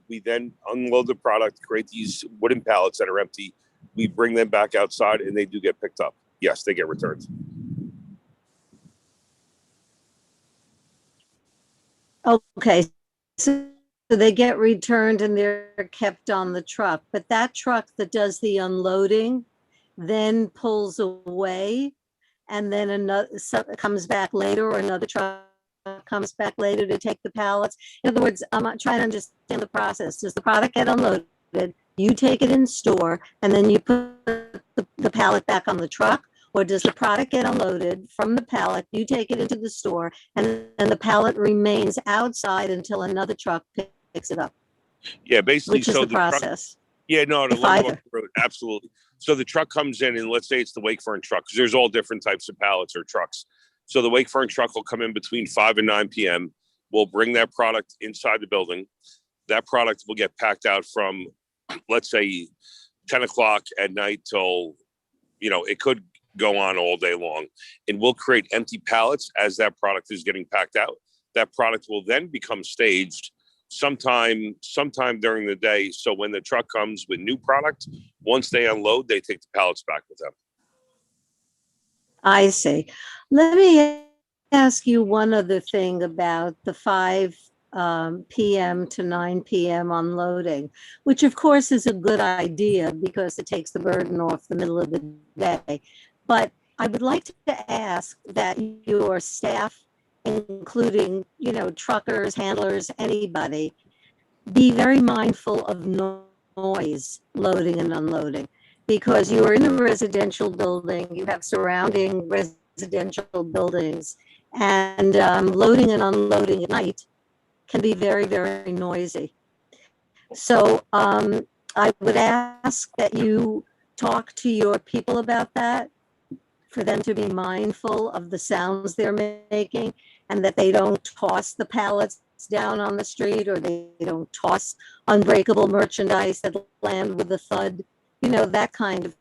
We then unload the product, create these wooden pallets that are empty. We bring them back outside and they do get picked up. Yes, they get returned. Okay, so they get returned and they're kept on the truck, but that truck that does the unloading then pulls away, and then another comes back later, or another truck comes back later to take the pallets. In other words, I'm trying to understand the process. Does the product get unloaded? You take it in store, and then you put the pallet back on the truck? Or does the product get unloaded from the pallet, you take it into the store, and the pallet remains outside until another truck picks it up? Yeah, basically. Which is so the process? Yeah, no, If either. absolutely. So the truck comes in, and let's say it's the Wakefern truck, because there's all different types of pallets or trucks. So the Wakefern truck will come in between 5 and 9 p.m. We'll bring that product inside the building. That product will get packed out from, let's say, 10 o'clock at night till, it could go on all day long. And we'll create empty pallets as that product is getting packed out. That product will then become staged sometime during the day. So when the truck comes with new product, once they unload, they take the pallets back with them. I see. Let me ask you one other thing about the 5 p.m. to 9 p.m. unloading, which of course is a good idea because it takes the burden off the middle of the day. But I would like to ask that your staff, including, truckers, handlers, anybody, be very mindful of noise loading and unloading, because you're in a residential building, you have surrounding residential buildings, and loading and unloading at night can be very, very noisy. So I would ask that you talk to your people about that, for them to be mindful of the sounds they're making, and that they don't toss the pallets down on the street, or they don't toss unbreakable merchandise that land with a thud, that kind of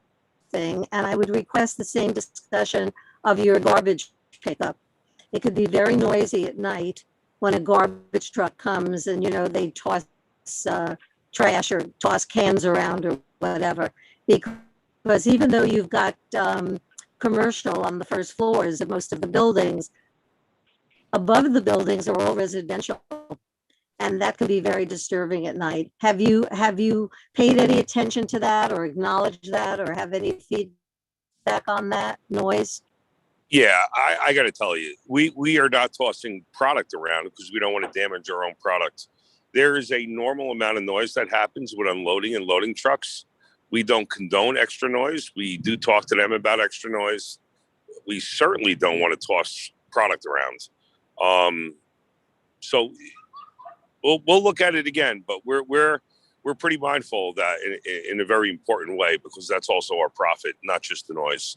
thing. And I would request the same discussion of your garbage pickup. It could be very noisy at night when a garbage truck comes and, they toss trash or toss cans around or whatever. Because even though you've got commercial on the first floors of most of the buildings, above the buildings are all residential, and that can be very disturbing at night. Have you paid any attention to that, or acknowledged that, or have any feedback on that noise? Yeah, I got to tell you, we are not tossing product around because we don't want to damage our own product. There is a normal amount of noise that happens with unloading and loading trucks. We don't condone extra noise. We do talk to them about extra noise. We certainly don't want to toss product around. So we'll look at it again, but we're pretty mindful of that in a very important way, because that's also our profit, not just the noise.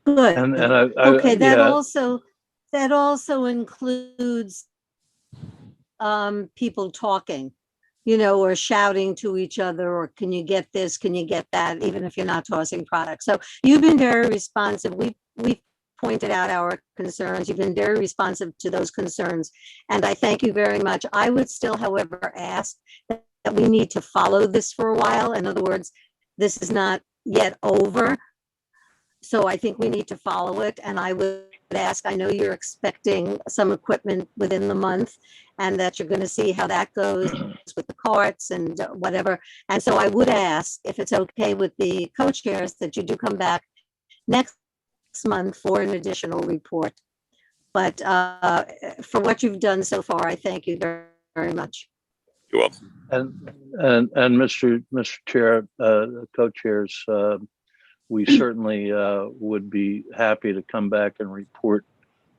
Good. And Okay, that yeah. also includes people talking, or shouting to each other, or can you get this, can you get that, even if you're not tossing products. So you've been very responsive. We've pointed out our concerns. You've been very responsive to those concerns, and I thank you very much. I would still, however, ask that we need to follow this for a while. In other words, this is not yet over. So I think we need to follow it, and I would ask, I know you're expecting some equipment within the month, and that you're going to see how that goes with the carts and whatever. And so I would ask, if it's okay with the co-chairs, that you do come back next month for an additional report. But for what you've done so far, I thank you very, very much. You're welcome. And Mr. Chair, co-chairs, we certainly would be happy to come back and report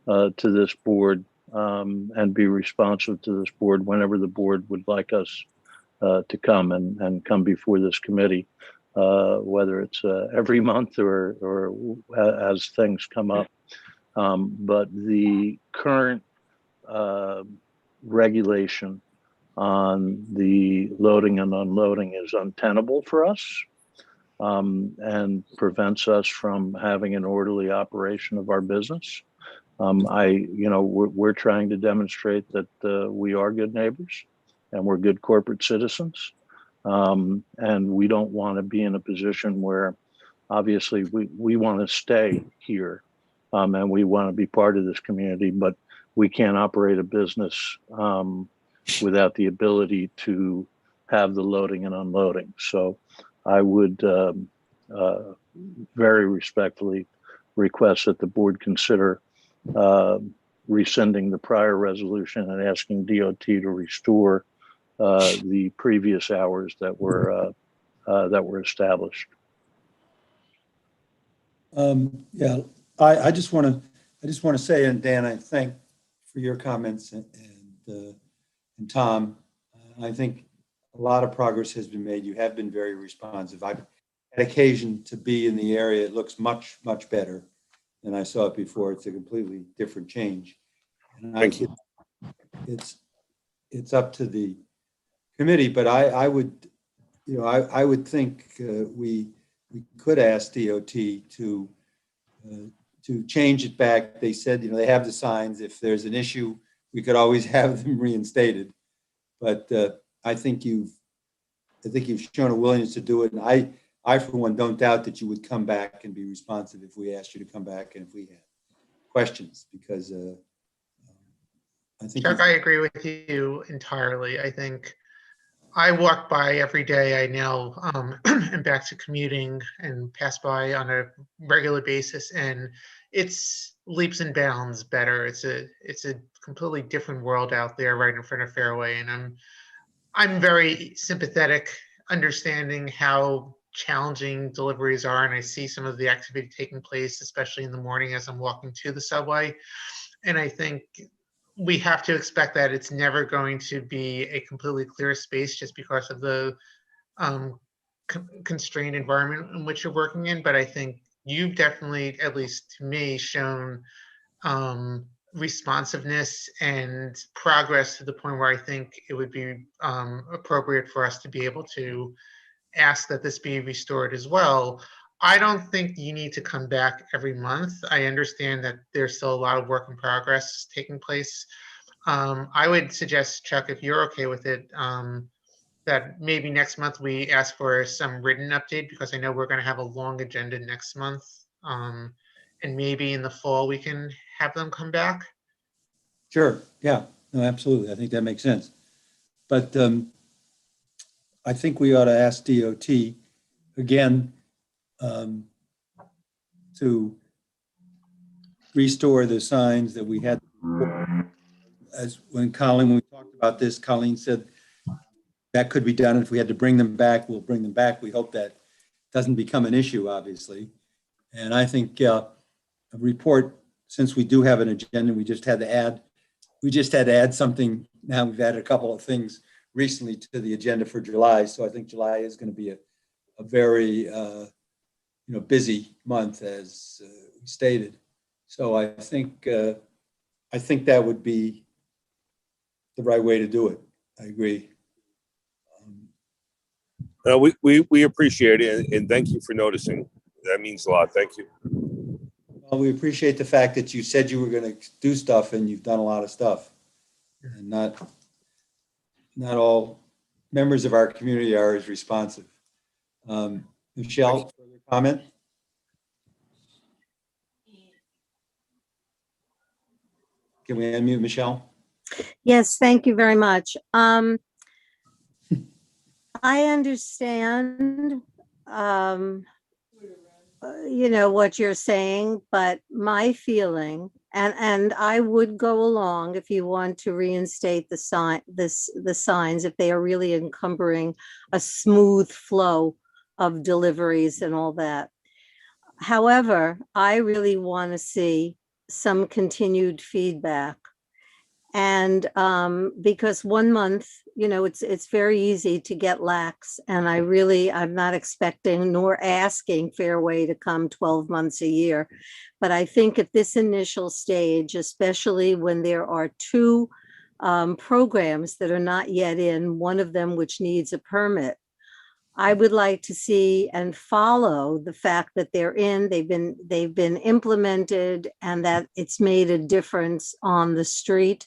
to this board and be responsive to this board whenever the board would like us to come and come before this committee, whether it's every month or as things come up. But the current regulation on the loading and unloading is untenable for us. And prevents us from having an orderly operation of our business. We're trying to demonstrate that we are good neighbors and we're good corporate citizens. And we don't want to be in a position where, obviously, we want to stay here and we want to be part of this community, but we can't operate a business without the ability to have the loading and unloading. So I would very respectfully request that the board consider rescinding the prior resolution and asking DOT to restore the previous hours that were established. Yeah, I just want to say, and Dan, I thank for your comments, and Tom, I think a lot of progress has been made. You have been very responsive. I've had occasion to be in the area. It looks much, much better than I saw it before. It's a completely different change. And Thank you. It's up to the committee, but I would think we could ask DOT to change it back. They said, they have the signs. If there's an issue, we could always have them reinstated. but I think you've shown a willingness to do it. And I for one, don't doubt that you would come back and be responsive if we asked you to come back and if we had questions, because I think Chuck, I agree with you entirely. I think I walk by every day. I now am back to commuting and pass by on a regular basis, and it's leaps and bounds better. It's a completely different world out there right in front of Fairway, and I'm very sympathetic, understanding how challenging deliveries are, and I see some of the activity taking place, especially in the morning as I'm walking to the subway. And I think we have to expect that it's never going to be a completely clear space just because of the constrained environment in which you're working in. But I think you've definitely, at least to me, shown responsiveness and progress to the point where I think it would be appropriate for us to be able to ask that this be restored as well. I don't think you need to come back every month. I understand that there's still a lot of work in progress taking place. I would suggest, Chuck, if you're okay with it, that maybe next month we ask for some written update, because I know we're going to have a long agenda next month. And maybe in the fall we can have them come back. Sure. Yeah. No, absolutely. I think that makes sense. But I think we ought to ask DOT again to restore the signs that we had before. As when we talked about this, Colleen said that could be done. If we had to bring them back, we'll bring them back. We hope that doesn't become an issue, obviously. And I think a report, since we do have an agenda, we just had to add something. Now we've added a couple of things recently to the agenda for July. So I think July is going to be a very busy month, as we stated. So I think that would be the right way to do it. I agree. We appreciate it, and thank you for noticing. That means a lot. Thank you. Well, we appreciate the fact that you said you were going to do stuff, and you've done a lot of stuff. And not all members of our community are as responsive. Michelle, further comment? Can we unmute Michelle? Yes, thank you very much. I understand, what you're saying, but my feeling, and I would go along if you want to reinstate the signs if they are really encumbering a smooth flow of deliveries and all that. However, I really want to see some continued feedback. And because 1 month, it's very easy to get lax. And I'm not expecting nor asking Fairway to come 12 months a year. But I think at this initial stage, especially when there are two programs that are not yet in, one of them which needs a permit, I would like to see and follow the fact that they're in, they've been implemented, and that it's made a difference on the street.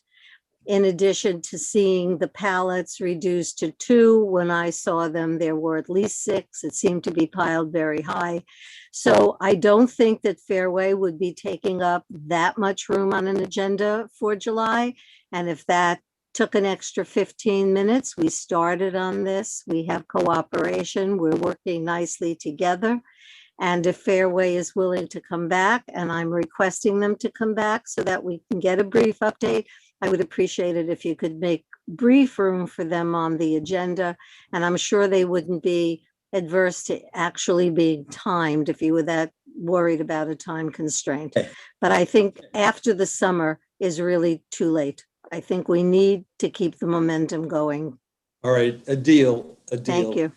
In addition to seeing the pallets reduced to 2, when I saw them, there were at least 6. It seemed to be piled very high. So I don't think that Fairway would be taking up that much room on an agenda for July. And if that took an extra 15 minutes, we started on this. We have cooperation. We're working nicely together. And if Fairway is willing to come back, and I'm requesting them to come back so that we can get a brief update, I would appreciate it if you could make brief room for them on the agenda. And I'm sure they wouldn't be adverse to actually being timed if you were that worried about a time constraint. But I think after the summer is really too late. I think we need to keep the momentum going. All right, a deal. Thank you.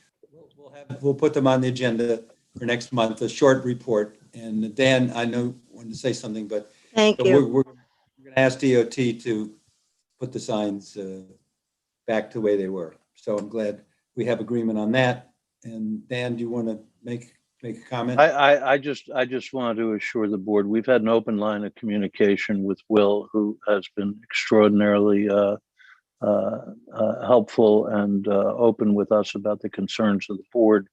We'll put them on the agenda for next month, a short report. And Dan, I know wanted to say something, but thank you. We're going to ask DOT to put the signs back to the way they were. So I'm glad we have agreement on that. And Dan, do you want to make a comment? I just wanted to assure the board we've had an open line of communication with Will, who has been extraordinarily helpful and open with us about the concerns of the board.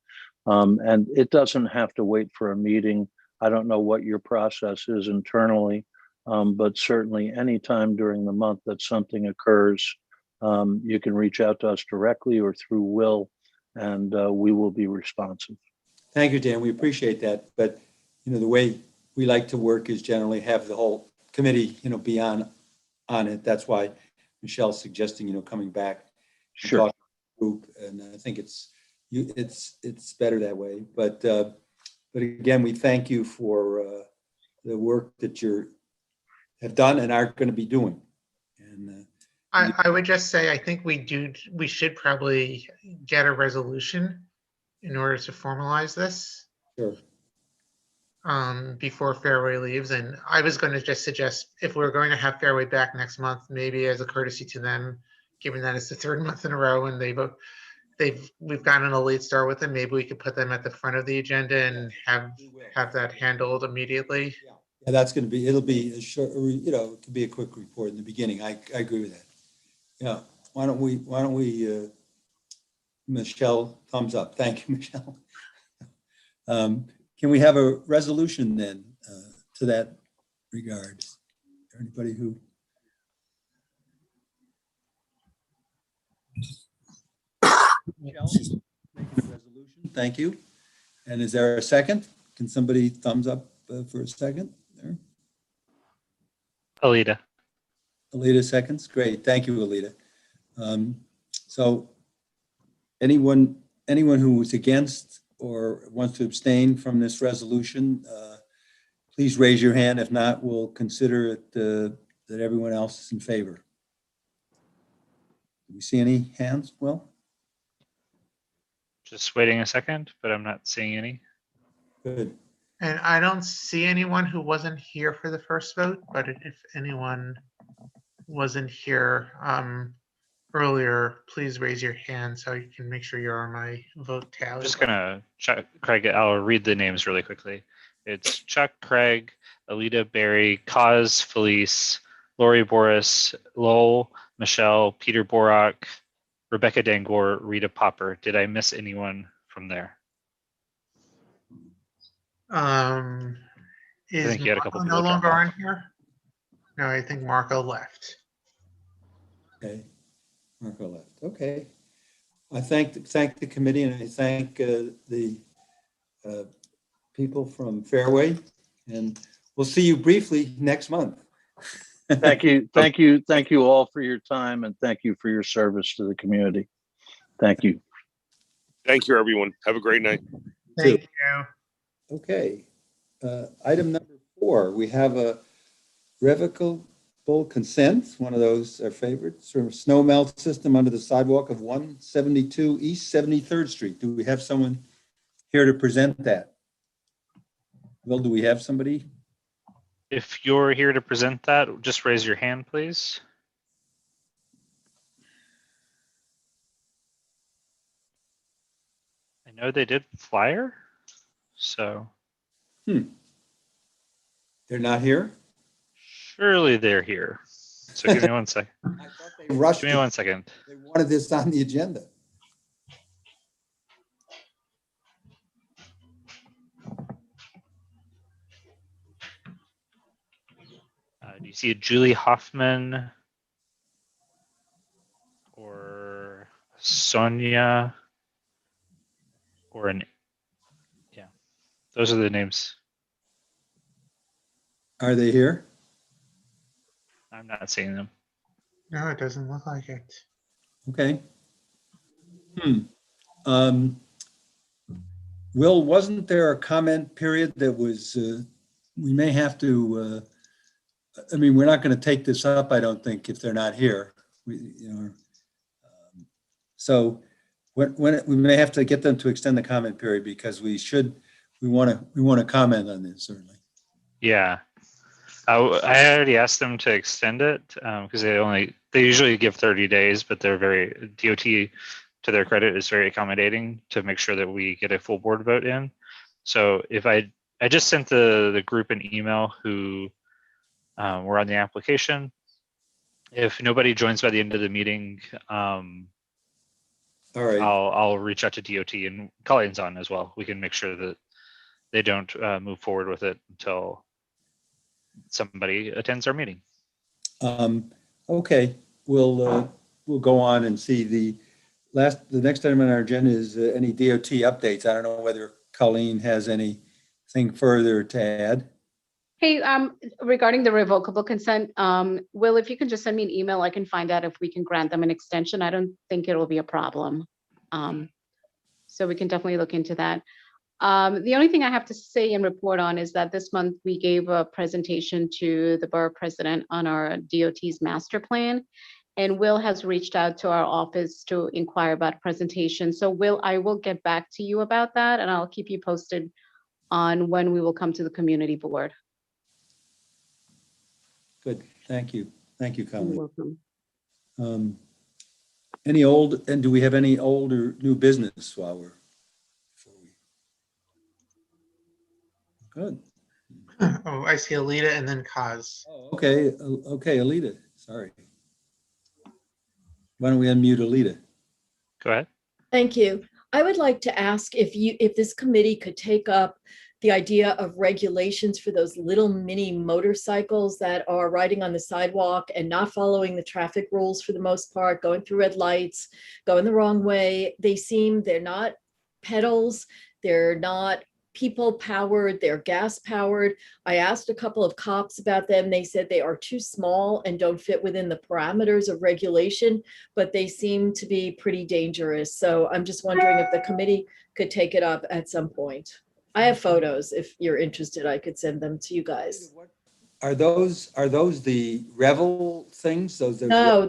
And it doesn't have to wait for a meeting. I don't know what your process is internally, but certainly anytime during the month that something occurs, you can reach out to us directly or through Will, and we will be responsive. Thank you, Dan. We appreciate that. But, the way we like to work is generally have the whole committee, be on it. That's why Michelle's suggesting, coming back. Sure. And talk to the group, and I think it's better that way. But again, we thank you for the work that you have done and are going to be doing. And I would just say, I think we should probably get a resolution in order to formalize this. Sure. Before Fairway leaves. And I was going to just suggest, if we're going to have Fairway back next month, maybe as a courtesy to them, given that it's the third month in a row and we've gotten a late start with them, maybe we could put them at the front of the agenda and have that handled immediately. Yeah, that's going to be, it'll be a short, it could be a quick report in the beginning. I agree with that. Yeah. Why don't we, Michelle, thumbs up. Thank you, Michelle. Can we have a resolution then to that regard? Is there anybody who? Michelle, making a resolution. Thank you. And is there a second? Can somebody thumbs up for a second there? Alita. Alita seconds. Great. Thank you, Alita. So anyone who was against or wants to abstain from this resolution, please raise your hand. If not, we'll consider it that everyone else is in favor. Do we see any hands? Well, Just waiting a second, but I'm not seeing any. good. And I don't see anyone who wasn't here for the first vote, but if anyone wasn't here earlier, please raise your hand so you can make sure you're on my vote tally. I'm just gonna check, Craig. I'll read the names really quickly. It's Chuck, Craig, Alita, Barry, Kaz, Felice, Lori, Boris, Lowell, Michelle, Peter Borak, Rebecca Dangor, Rita Popper. Did I miss anyone from there? I I think you had a couple Marco people no longer drop off. on here? No, I think Marco left. Okay. Marco left. Okay. I thank the committee, and I thank the people from Fairway, and we'll see you briefly next month. Thank you all for your time, and thank you for your service to the community. Thank you. Thank you, everyone. Have a great night. Thank you. Okay. Item number 4, we have a revocable consent, one of those our favorites, from snow melt system under the sidewalk of 172 East 73rd Street. Do we have someone here to present that? Will, do we have somebody? If you're here to present that, just raise your hand, please. I know they did flyer, so. They're not here? Surely they're here. So give me one second. I thought they rushed. Give me 1 second. They wanted this on the agenda. Do you see a Julie Hoffman or Sonia or an, yeah, those are the names. Are they here? I'm not seeing them. No, it doesn't look like it. Okay. Will, wasn't there a comment period that was, we may have to, I mean, we're not going to take this up, I don't think, if they're not here. So when we may have to get them to extend the comment period, because we want to comment on this, certainly. Yeah. I already asked them to extend it because they usually give 30 days, but they're very, DOT, to their credit, is very accommodating to make sure that we get a full board vote in. So if I just sent the group an email who were on the application, If nobody joins by the end of the meeting, All right. I'll reach out to DOT, and Colleen's on as well. We can make sure that they don't move forward with it until somebody attends our meeting. Okay, we'll go on and see the next item on our agenda is any DOT updates. I don't know whether Colleen has anything further to add. Hey, regarding the revocable consent, Will, if you can just send me an email, I can find out if we can grant them an extension. I don't think it will be a problem. So we can definitely look into that. The only thing I have to say and report on is that this month we gave a presentation to the borough president on our DOT's master plan. And Will has reached out to our office to inquire about a presentation. So Will, I will get back to you about that, and I'll keep you posted on when we will come to the community board. Good, thank you. Thank you, Colleen. You're welcome. Do we have any old or new business while we're, good. Oh, I see Alita and then Kaz. Okay, Alita, sorry. Why don't we unmute Alita? Go ahead. Thank you. I would like to ask if this committee could take up the idea of regulations for those little mini motorcycles that are riding on the sidewalk and not following the traffic rules for the most part, going through red lights, going the wrong way. They're not pedals, they're not people powered, they're gas powered. I asked a couple of cops about them. They said they are too small and don't fit within the parameters of regulation, but they seem to be pretty dangerous. So I'm just wondering if the committee could take it up at some point. I have photos. If you're interested, I could send them to you guys. Are those the Revel things? No,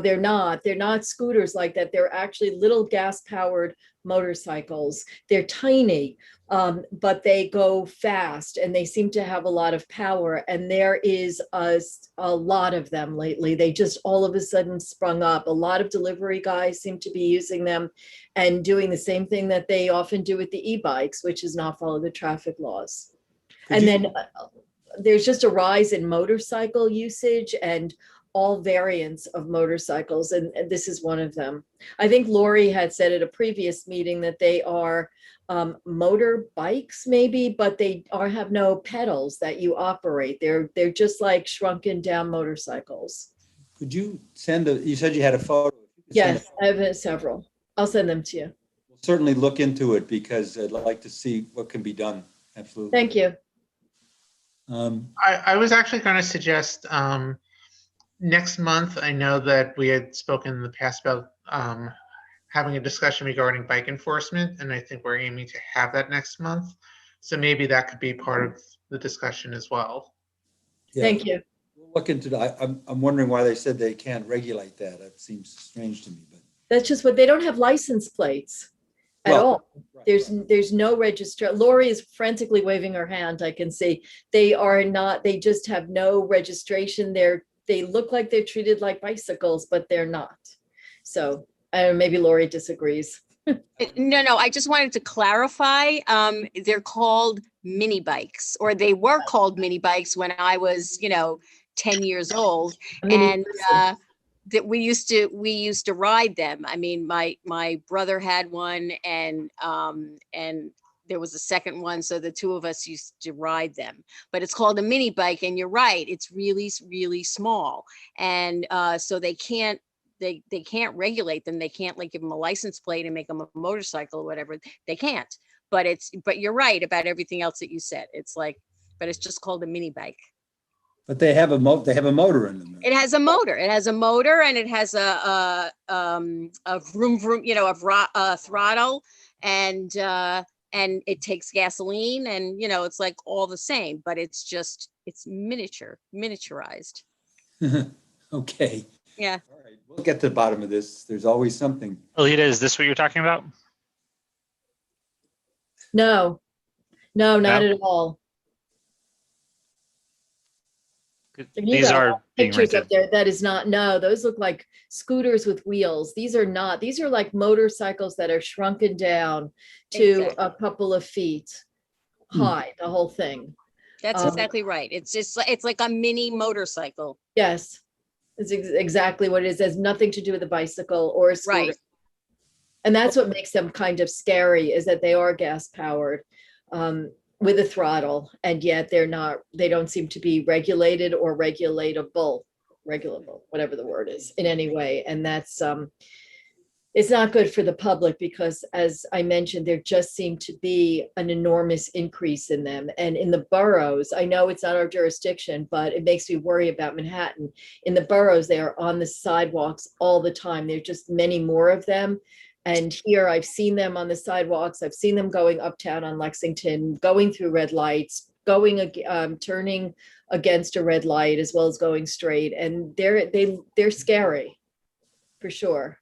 they're not. They're not scooters like that. They're actually little gas-powered motorcycles. They're tiny, but they go fast and they seem to have a lot of power. And there is a lot of them lately. They just all of a sudden sprung up. A lot of delivery guys seem to be using them and doing the same thing that they often do with the e-bikes, which is not follow the traffic laws. There's just a rise in motorcycle usage and all variants of motorcycles, and this is one of them. I think Lori had said at a previous meeting that they are motor bikes maybe, but they have no pedals that you operate. They're just like shrunken down motorcycles. Could you you said you had a photo. Yes, I have several. I'll send them to you. We'll certainly look into it because I'd like to see what can be done. Absolutely. Thank you. I was actually going to suggest next month. I know that we had spoken in the past about having a discussion regarding bike enforcement, and I think we're aiming to have that next month. So maybe that could be part of the discussion as well. Yeah. Thank you. We'll look into that. I'm wondering why they said they can't regulate that. That seems strange to me. But That's just what they don't have license plates at all. There's no register. Lori is frantically waving her hand. I can see they are not. They just have no registration. They look like they're treated like bicycles, but they're not. So maybe Lori disagrees. No, I just wanted to clarify. They're called mini bikes, or they were called mini bikes when I was, 10 years old, and that we used to ride them. I mean, my brother had one, and there was a second one, so the two of us used to ride them. But it's called a mini bike, and you're right, it's really, really small, and so they can't regulate them. They can't give them a license plate and make them a motorcycle or whatever. They can't. But you're right about everything else that you said. But it's just called a mini bike. But they have a motor in them. It has a motor. It has a motor, and it has a vroom vroom, a throttle, and it takes gasoline, and it's like all the same, but it's miniaturized. Okay. Yeah. All right. We'll get to the bottom of this. There's always something. Alita, is this what you're talking about? No, not at all. These are being pictures rented. up there. That is not. No, those look like scooters with wheels. These are not. These are like motorcycles that are shrunken down to a couple of feet high. The whole thing. That's exactly right. It's like a mini motorcycle. Yes. It's exactly what it is. It has nothing to do with a bicycle or a scooter. Right. And that's what makes them kind of scary, is that they are gas powered with a throttle, and yet they don't seem to be regulated or regulable, whatever the word is, in any way. And that's, it's not good for the public because, as I mentioned, there just seemed to be an enormous increase in them. And in the boroughs, I know it's not our jurisdiction, but it makes me worry about Manhattan. In the boroughs, they are on the sidewalks all the time. There are just many more of them. And here I've seen them on the sidewalks. I've seen them going uptown on Lexington, going through red lights, turning against a red light, as well as going straight. And they're scary, for sure.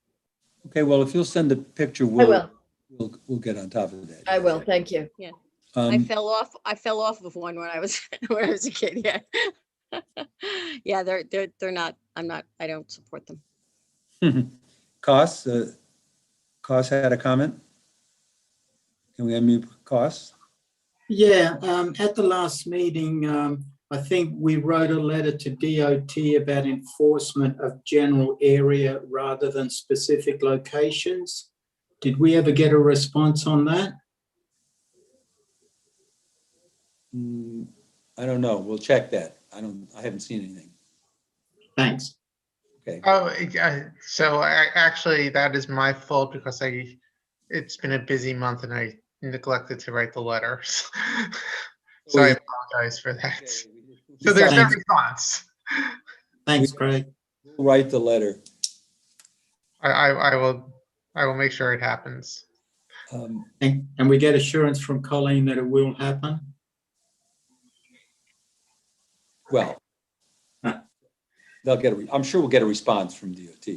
Okay, well, if you'll send a picture, I will. we'll get on top of that. I will. Thank you. Yeah. I Um, fell off of one when I was a kid. Yeah. Yeah, they're not, I don't support them. Costs had a comment. Can we unmute Costs? Yeah, at the last meeting, I think we wrote a letter to DOT about enforcement of general area rather than specific locations. Did we ever get a response on that? I don't know. We'll check that. I haven't seen anything. Thanks. Okay. Oh, so actually that is my fault because it's been a busy month and I neglected to write the letter. So I apologize for that. So there's no response. Thanks, Craig. We'll write the letter. I will make sure it happens. And we get assurance from Colleen that it will happen? Well, I'm sure we'll get a response from DOT.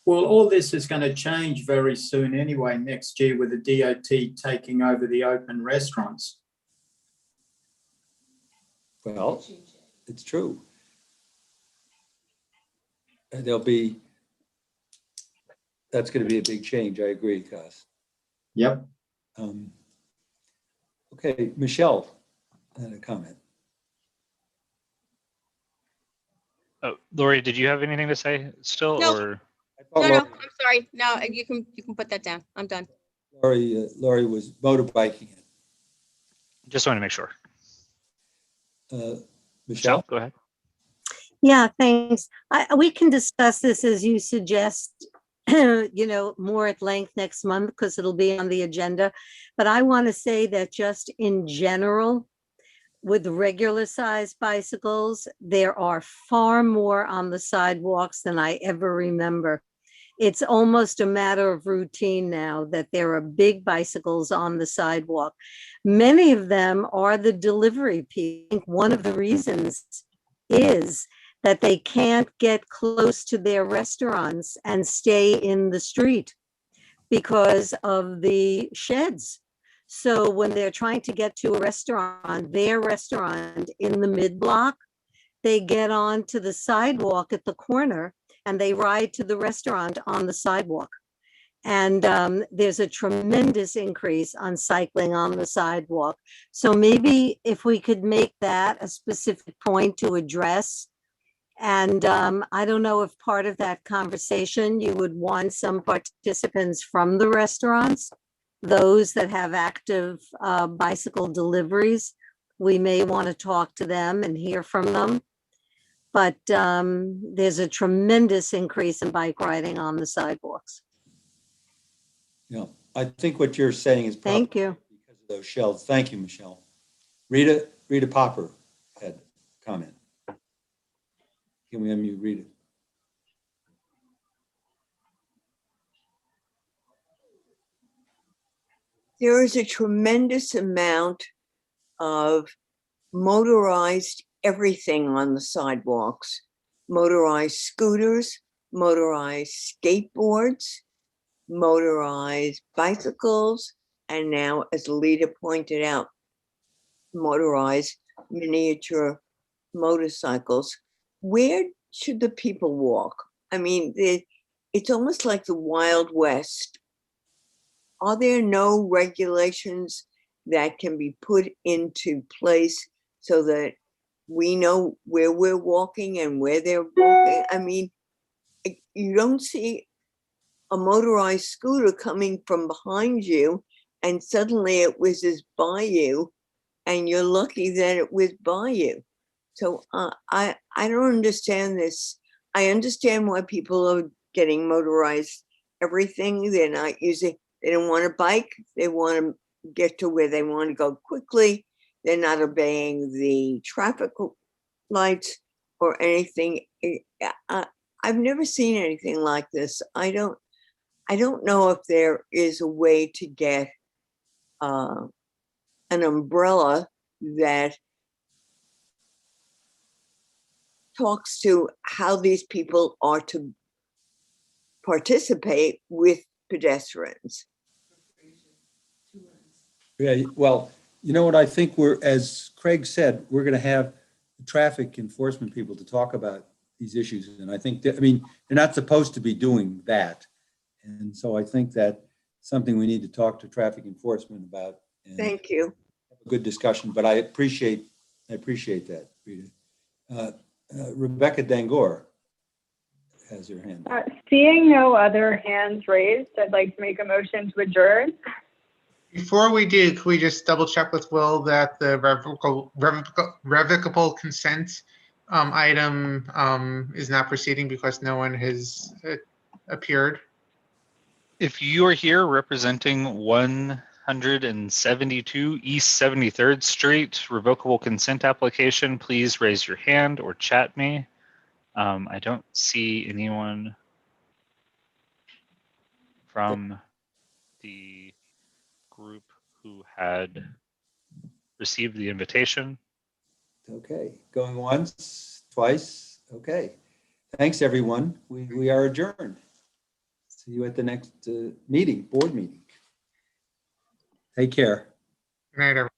Well, all this is going to change very soon anyway, next year, with the DOT taking over the open restaurants. Well, it's true. And that's going to be a big change. I agree, Cos. Yep. Okay, Michelle had a comment. Oh, Lori, did you have anything to say still? No. Or No, I'm sorry. No, you can put that down. I'm done. Lori was motorbiking it. Just want to make sure. Michelle, go ahead. Yeah, thanks. We can discuss this as you suggest, more at length next month because it'll be on the agenda. But I want to say that just in general, with regular sized bicycles, there are far more on the sidewalks than I ever remember. It's almost a matter of routine now that there are big bicycles on the sidewalk. Many of them are the delivery people. One of the reasons is that they can't get close to their restaurants and stay in the street because of the sheds. So when they're trying to get to their restaurant in the mid-block, they get onto the sidewalk at the corner and they ride to the restaurant on the sidewalk. And there's a tremendous increase on cycling on the sidewalk. So maybe if we could make that a specific point to address. And I don't know if part of that conversation, you would want some participants from the restaurants, those that have active bicycle deliveries. We may want to talk to them and hear from them. But there's a tremendous increase in bike riding on the sidewalks. Yeah, I think what you're saying is Thank you. because of those shells. Thank you, Michelle. Rita Popper had a comment. Can we unmute Rita? There is a tremendous amount of motorized everything on the sidewalks, motorized scooters, motorized skateboards, motorized bicycles, and now, as Lita pointed out, motorized miniature motorcycles. Where should the people walk? I mean, it's almost like the Wild West. Are there no regulations that can be put into place so that we know where we're walking and where they're walking. I mean, you don't see a motorized scooter coming from behind you and suddenly it whizzes by you and you're lucky that it whizzed by you. So I don't understand this. I understand why people are getting motorized everything. They're not using, they don't want to bike. They want to get to where they want to go quickly. They're not obeying the traffic lights or anything. I've never seen anything like this. I don't know if there is a way to get an umbrella that talks to how these people are to participate with pedestrians. Yeah, well, you know what, I think as Craig said, we're going to have the traffic enforcement people to talk about these issues. And I think that, I mean, they're not supposed to be doing that. And so I think that something we need to talk to traffic enforcement about. And thank you. Have a good discussion, but I appreciate that, Rita. Rebecca Dangor has her hand. Seeing no other hands raised, I'd like to make a motion to adjourn. Before we do, can we just double check with Will that the revocable consent item is not proceeding because no one has appeared? If you are here representing 172 East 73rd Street revocable consent application, please raise your hand or chat me. I don't see anyone from the group who had received the invitation. Okay, going once, twice. Okay, thanks everyone. We are adjourned. See you at the next board meeting. Take care. Good night, everyone.